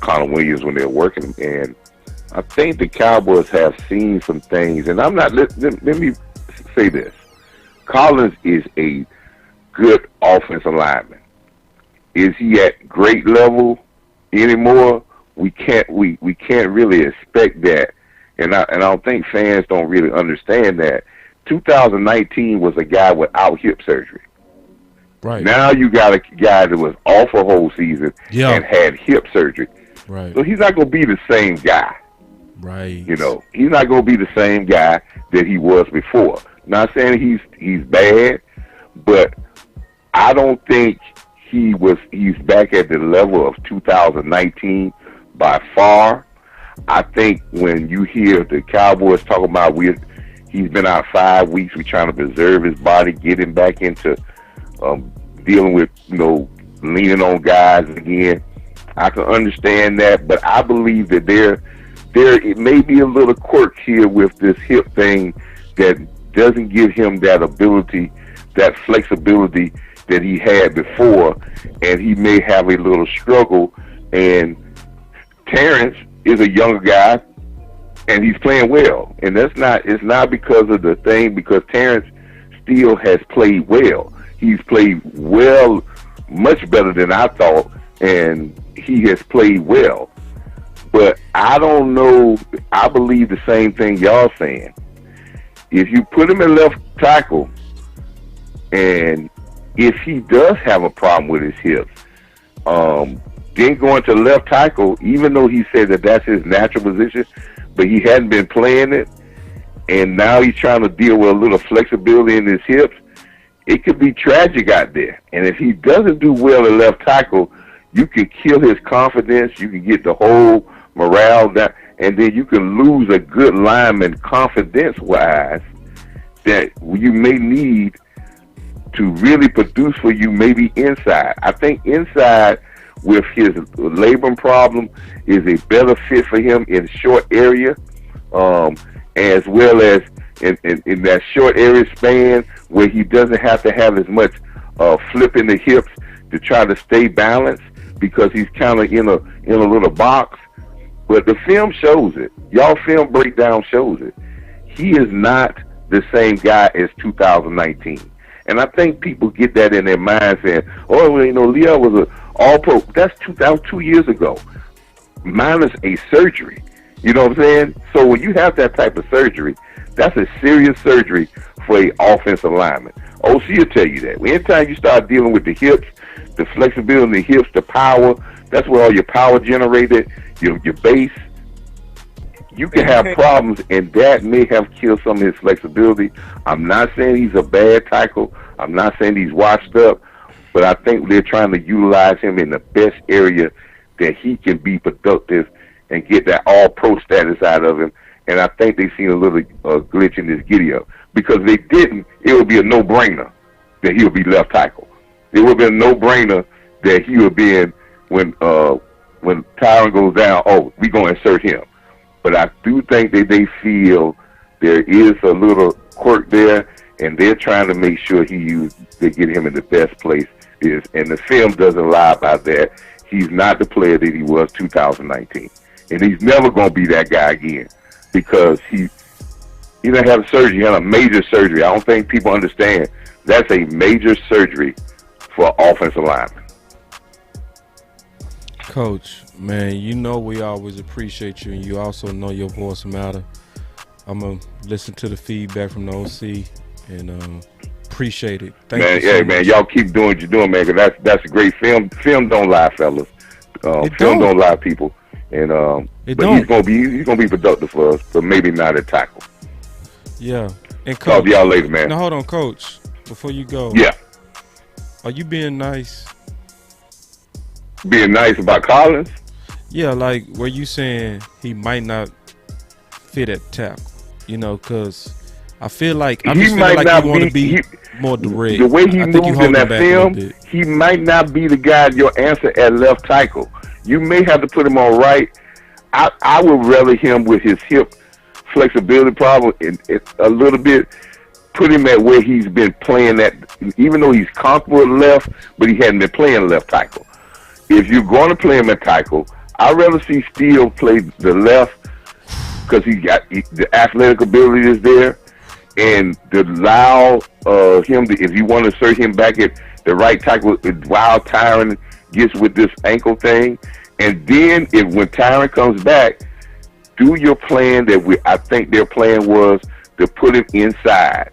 Connor Williams when they're working. And I think the Cowboys have seen some things. And let me say this. Collins is a good offensive lineman. Is he at great level anymore? We can't really expect that. And I don't think fans don't really understand that. 2019 was a guy without hip surgery. Right. Now you got a guy that was off a whole season and had hip surgery. Right. So he's not going to be the same guy. Right. You know, he's not going to be the same guy that he was before. Not saying he's bad, but I don't think he's back at the level of 2019 by far. I think when you hear the Cowboys talking about he's been out 5 weeks, we're trying to preserve his body, get him back into dealing with, leaning on guys again. I can understand that, but I believe that there it may be a little quirk here with this hip thing that doesn't give him that ability, that flexibility that he had before, and he may have a little struggle. And Terrance is a younger guy, and he's playing well. And it's not because of the thing, because Terrance Steele has played well. He's played well, much better than I thought, and he has played well. But I don't know. I believe the same thing y'all saying. If you put him in left tackle, and if he does have a problem with his hips, then going to left tackle, even though he said that that's his natural position, but he hadn't been playing it, and now he's trying to deal with a little flexibility in his hips, it could be tragic out there. And if he doesn't do well at left tackle, you can kill his confidence, you can get the whole morale down, and then you can lose a good lineman confidence-wise that you may need to really produce for you, maybe inside. I think inside, with his labrum problem, is a better fit for him in short area, as well as in that short area span where he doesn't have to have as much flipping the hips to try to stay balanced, because he's kind of in a little box. But the film shows it. Y'all film breakdown shows it. He is not the same guy as 2019. And I think people get that in their mind, saying, oh, well, Leo was an all-pro. That was 2 years ago, minus a surgery. You know what I'm saying? So when you have that type of surgery, that's a serious surgery for an offensive lineman. OC will tell you that. Anytime you start dealing with the hips, the flexibility in the hips, the power, that's where all your power generated, your base, you can have problems, and that may have killed some of his flexibility. I'm not saying he's a bad tackle. I'm not saying he's washed up, but I think they're trying to utilize him in the best area that he can be productive and get that all-pro status out of him. And I think they've seen a little glitch in this giddy-up. Because if they didn't, it would be a no-brainer that he would be left tackle. It would be a no-brainer that he would be in when Tyron goes down, oh, we're going to insert him. But I do think that they feel there is a little quirk there, and they're trying to make sure they get him in the best place. And the film doesn't lie about that. He's not the player that he was 2019. And he's never going to be that guy again, because he didn't have surgery. He had a major surgery. I don't think people understand. That's a major surgery for offensive linemen. Coach, man, we always appreciate you, and you also know your voice matter. I'm going to listen to the feedback from the OC, and appreciate it. Thank you so much. Man, y'all keep doing what you're doing, man, because that's a great film. Film don't lie, fellas. Film don't lie, people. And he's gonna be productive for us, but maybe not at tackle. Yeah. And Coach, talk to y'all later, man. Now hold on, Coach. Before you go. Yeah. Are you being nice? Being nice about Collins? Yeah, like were you saying he might not fit at tackle? Because I feel like you want to be more direct. The way he moves in that film, he might not be the guy your answer at left tackle. You may have to put him on right. I would rather him with his hip flexibility problem and a little bit, put him at where he's been playing at, even though he's comfortable at left, but he hadn't been playing left tackle. If you're going to play him at tackle, I'd rather see Steele play the left, because the athletic ability is there, and to allow him to, if you want to insert him back at the right tackle while Tyron gets with this ankle thing, and then when Tyron comes back, do your plan I think their plan was to put him inside,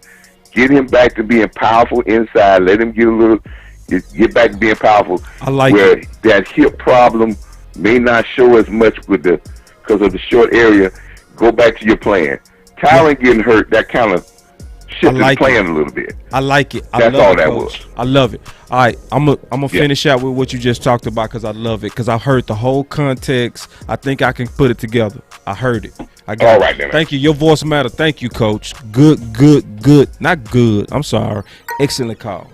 get him back to being powerful inside, let him get back to being powerful. I like where it. That hip problem may not show as much because of the short area. Go back to your plan. Tyron getting hurt, that kind of shifted his plan a little bit. I like it. That's all that was. I love it. All right, I'm gonna finish out with what you just talked about, because I love it, because I heard the whole context. I think I can put it together. I heard it. I got all right, it. Then, thank you. Your voice matter. Thank you, Coach. Good. Not good. I'm sorry. Excellent call.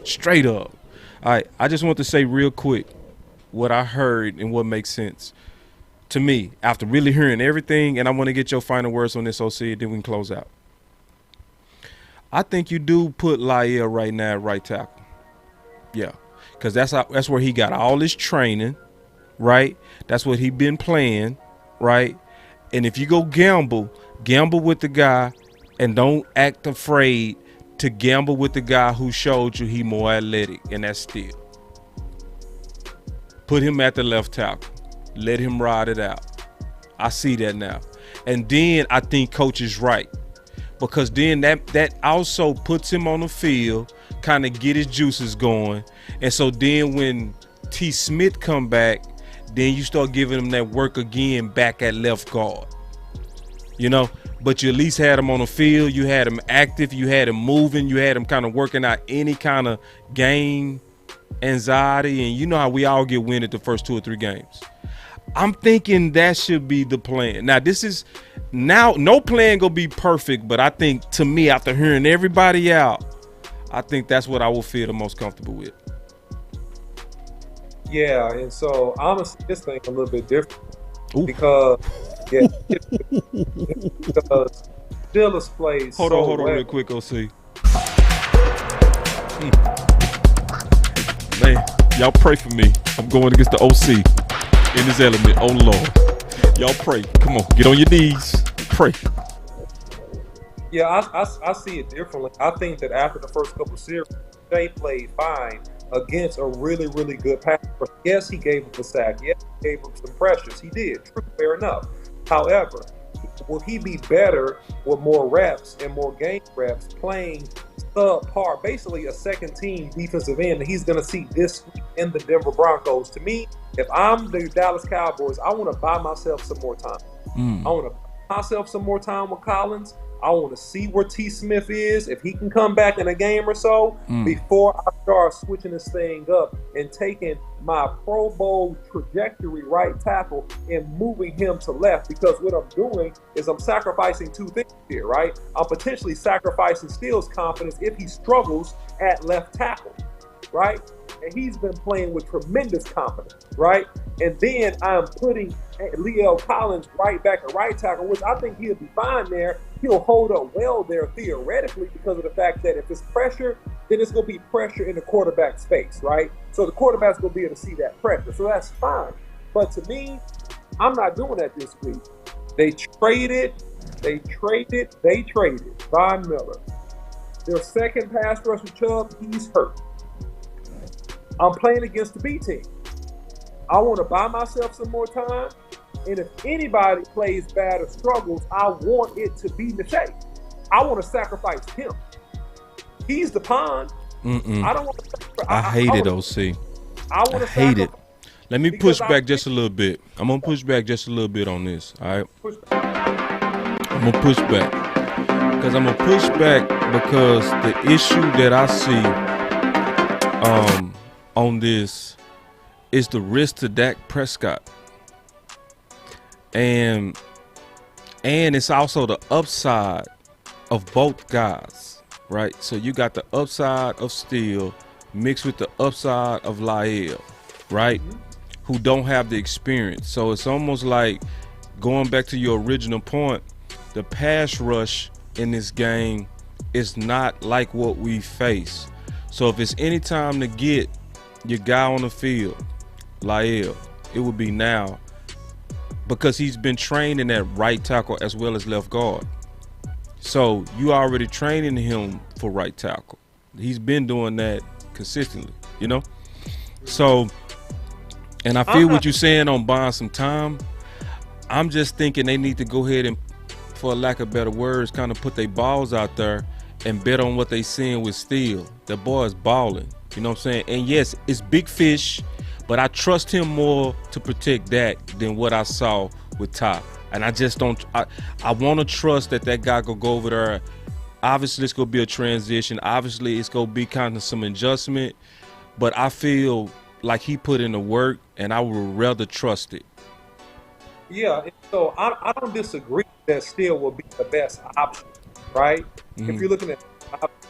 Straight up. All right. I just want to say real quick what I heard and what makes sense to me after really hearing everything, and I want to get your final words on this, OC, and then we can close out. I think you do put Lyle right now at right tackle. Yeah, because that's where he got all his training, right? That's what he been playing, right? And if you go gamble with the guy, and don't act afraid to gamble with the guy who showed you he more athletic, and that's Steele. Put him at the left tackle. Let him ride it out. I see that now. And then I think coach is right. Because then that also puts him on the field, kind of get his juices going. And so then when T. Smith come back, then you start giving him that work again back at left guard. You know, but you at least had him on the field. You had him active. You had him moving. You had him kind of working out any kind of game anxiety. And you know how we all get winded the first 2 or 3 games. I'm thinking that should be the plan. Now, no plan gonna be perfect, but I think, to me, after hearing everybody out, I think that's what I will feel the most comfortable with. Yeah, and so honestly, this thing a little bit different. Ooh. Because because Steelers plays Hold so on well. real quick, OC. Man, y'all pray for me. I'm going against the OC in this element. Oh Lord, y'all pray. Come on, get on your knees, pray. Yeah, I see it differently. I think that after the first couple of series, they played fine against a really, really good pass rush. Yes, he gave him a sack. Yes, he gave him some pressures. He did. True, fair enough. However, will he be better with more reps and more game reps playing subpar, basically a second team defensive end that he's going to see this week in the Denver Broncos? To me, if I'm the Dallas Cowboys, I want to buy myself some more time. I want to buy myself some more time with Collins. I want to see where T. Smith is, if he can come back in a game or so, before I start switching this thing up and taking my Pro Bowl trajectory right tackle and moving him to left. Because what I'm doing is I'm sacrificing 2 things here, right? I'm potentially sacrificing Steele's confidence if he struggles at left tackle, right? And he's been playing with tremendous confidence, right? And then I'm putting Leo Collins right back at right tackle, which I think he'll be fine there. He'll hold up well there theoretically because of the fact that if it's pressure, then it's going to be pressure in the quarterback's face, right? So the quarterback's going to be able to see that pressure. So that's fine. But to me, I'm not doing that this week. They traded Von Miller. Their second pass rusher, Chubb, he's hurt. I'm playing against the B team. I want to buy myself some more time. And if anybody plays bad or struggles, I want it to be Michelle. I want to sacrifice him. He's the pawn. I don't want to. I hate it, OC. I hate it. Let me push back just a little bit. I'm going to push back just a little bit on this, all right? I'm going to push back. Because I'm going to push back because the issue that I see on this is the risk to Dak Prescott. And it's also the upside of both guys, right? So you got the upside of Steele mixed with the upside of Lyle, right? Who don't have the experience. So it's almost like, going back to your original point, the pass rush in this game is not like what we face. So if it's any time to get your guy on the field, Lyle, it would be now, because he's been trained in that right tackle as well as left guard. So you already training him for right tackle. He's been doing that consistently, you know? So, and I feel what you're saying on buying some time. I'm just thinking they need to go ahead and, for lack of better words, kind of put their balls out there and bet on what they seeing with Steele. That boy is balling, you know what I'm saying? And yes, it's big fish, but I trust him more to protect Dak than what I saw with Ty. And I just don't. I want to trust that guy could go over there. Obviously, it's gonna be a transition. Obviously, it's gonna be kind of some adjustment. But I feel like he put in the work, and I would rather trust it. Yeah, and so I don't disagree that Steele will be the best option, right? If you're looking at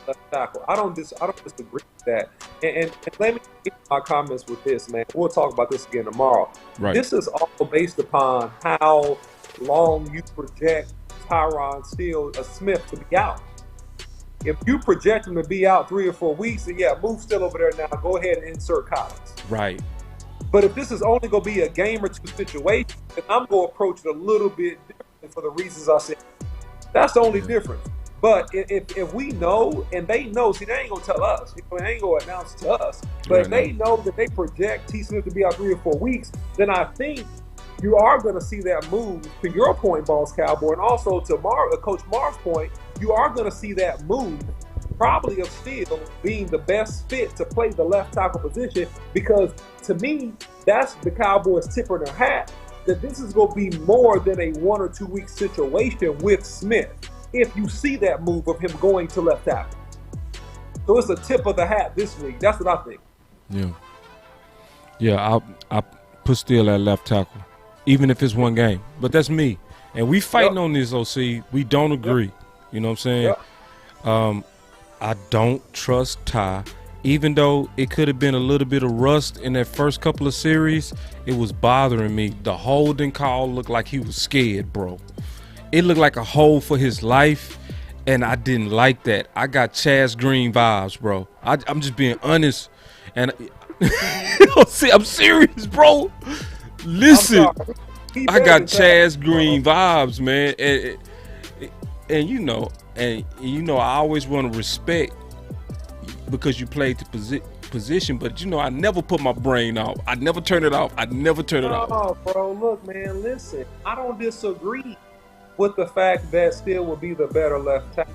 left tackle, I don't disagree with that. And let me get my comments with this, man. We'll talk about this again tomorrow. Right. This is all based upon how long you project Terrance Steele Smith to be out. If you project him to be out 3 or 4 weeks, then yeah, move Steele over there now. Go ahead and insert Collins. Right. But if this is only going to be a game or two situation, then I'm going to approach it a little bit differently for the reasons I said. That's the only difference. But if we know and they know, see, they ain't going to tell us. They ain't going to announce to us. But if they know that they project T. Smith to be out 3 or 4 weeks, then I think you are going to see that move, to your point, Boss Cowboy, and also to Coach Marv's point, you are going to see that move probably of Steele being the best fit to play the left tackle position, because to me, that's the Cowboys' tip of their hat, that this is going to be more than a 1 or 2 week situation with Smith if you see that move of him going to left tackle. So it's a tip of the hat this week. That's what I think. Yeah, I put Steele at left tackle, even if it's one game. But that's me. And we fighting on this, OC. We don't agree. You know what I'm saying? I don't trust Ty. Even though it could have been a little bit of rust in that first couple of series, it was bothering me. The holding call looked like he was scared, bro. It looked like a hold for his life, and I didn't like that. I got Chaz Green vibes, bro. I'm just being honest. And see, I'm serious, bro. Listen, I got Chaz Green vibes, man. And you know, I always want to respect because you played the position, but you know, I never put my brain off. I never turn it off. Oh, bro, look, man, listen. I don't disagree with the fact that Steele will be the better left tackle.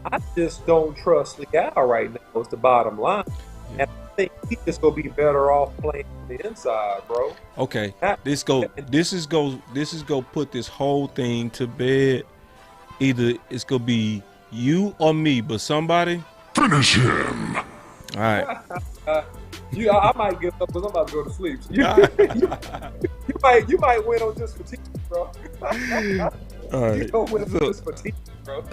I just don't trust the guy right now. Is the bottom line, and I think he's just gonna be better off playing on the inside, bro. Okay, this is go put this whole thing to bed. Either it's gonna be you or me, but somebody Finish him. All right. I might get up because I'm about to go to sleep. So you might win on just fatigue, bro. All right. You don't win on just fatigue, bro.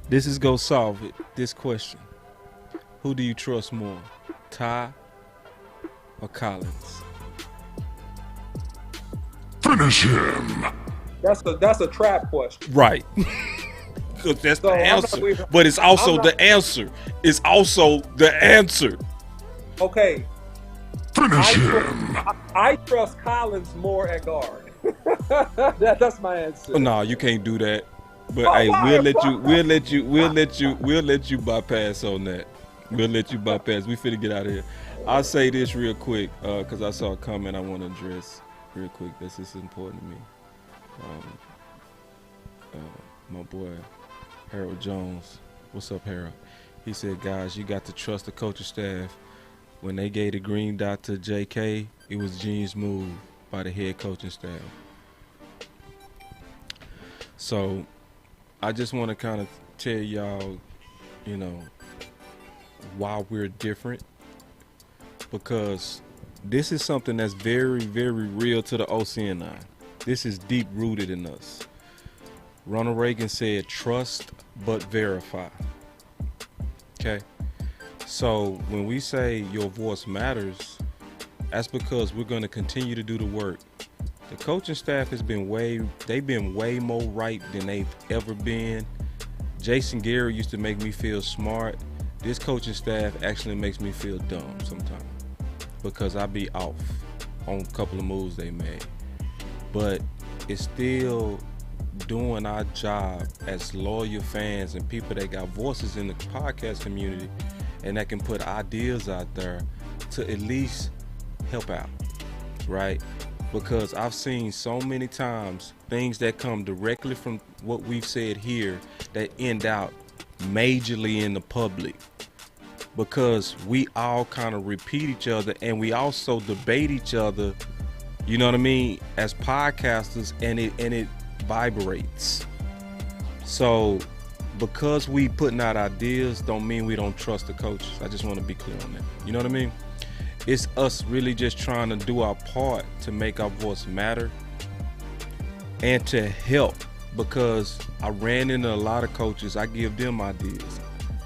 This is gonna solve it. This question: who do you trust more, Ty or Collins? Finish him. That's a trap question. Right. Because that's the answer. But it's also the answer. It's also the answer. Okay. Finish him. I trust Collins more at guard. That's my answer. No, you can't do that. But hey, we'll let you bypass on that. We'll let you bypass. We finna get out of here. I'll say this real quick, because I saw a comment I want to address real quick. This is important to me. My boy Harold Jones, what's up, Harold? He said, guys, you got to trust the coaching staff. When they gave the green dot to JK, it was a genius move by the head coaching staff. So I just want to kind of tell y'all, you know, why we're different, because this is something that's very, very real to the OCNI. This is deep rooted in us. Ronald Reagan said, trust but verify. Okay? So when we say your voice matters, that's because we're going to continue to do the work. The coaching staff has been they've been way more right than they've ever been. Jason Garrett used to make me feel smart. This coaching staff actually makes me feel dumb sometimes because I be off on a couple of moves they made. But it's still doing our job as loyal fans and people that got voices in the podcast community and that can put ideas out there to at least help out, right? Because I've seen so many times things that come directly from what we've said here that end out majorly in the public, because we all kind of repeat each other and we also debate each other, you know what I mean, as podcasters, and it vibrates. So because we putting out ideas don't mean we don't trust the coaches. I just want to be clear on that. You know what I mean? It's us really just trying to do our part to make our voice matter and to help, because I ran into a lot of coaches. I give them ideas.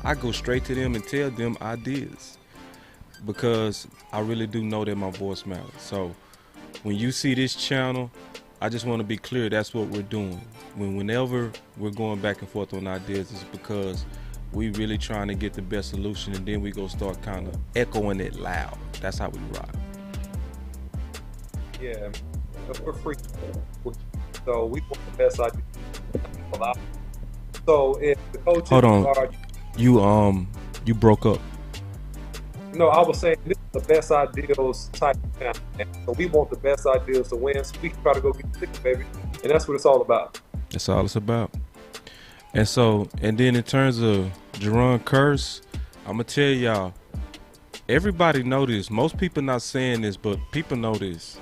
I go straight to them and tell them ideas because I really do know that my voice matters. So when you see this channel, I just want to be clear, that's what we're doing. whenever we're going back and forth on ideas, it's because we really trying to get the best solution, and then we go start kind of echoing it loud. That's how we rock. Yeah, we're free. So we want the best idea. So if the coaches Hold on. are, You broke up. no, I was saying this is the best ideals type of challenge. So we want the best ideals to win, so we can try to go get the ticket, baby. And that's what it's all about. That's all it's about. And then in terms of Jerron Curse, I'm gonna tell y'all, everybody know this. Most people not saying this, but people know this.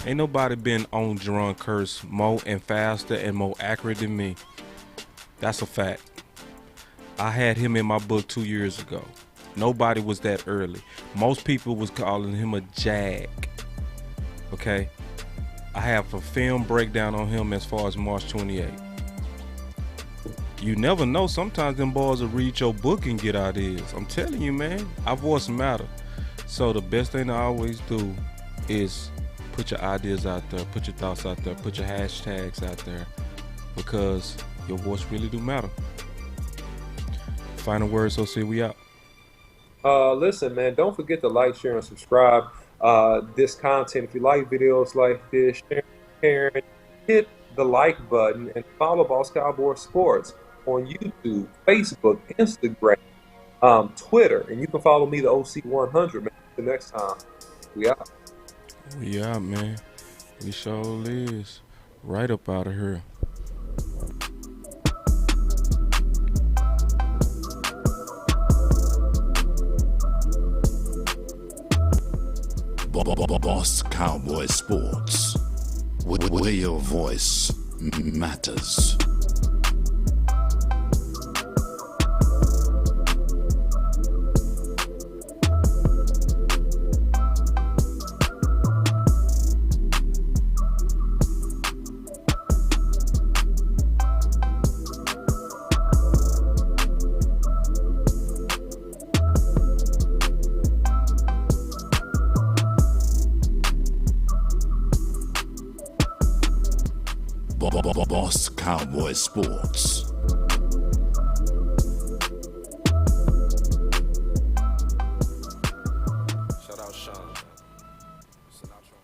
Ain't nobody been on Jerron Curse more and faster and more accurate than me. That's a fact. I had him in my book 2 years ago. Nobody was that early. Most people was calling him a jag. Okay? I have a film breakdown on him as far as March 28th. You never know. Sometimes them boys will read your book and get ideas. I'm telling you, man. Our voice matter. So the best thing to always do is put your ideas out there, put your thoughts out there, put your hashtags out there, because your voice really do matter. Final words, so see we out. Listen, man, don't forget to like, share, and subscribe this content. If you like videos like this, share, hit the like button and follow Boss Cowboy Sports on YouTube, Facebook, Instagram, Twitter, and you can follow me, the OC100. Man, until next time, we out. We out, man. We sure is. Right up out of here. Boss Cowboy Sports, where your voice matters. Boss Cowboy Sports.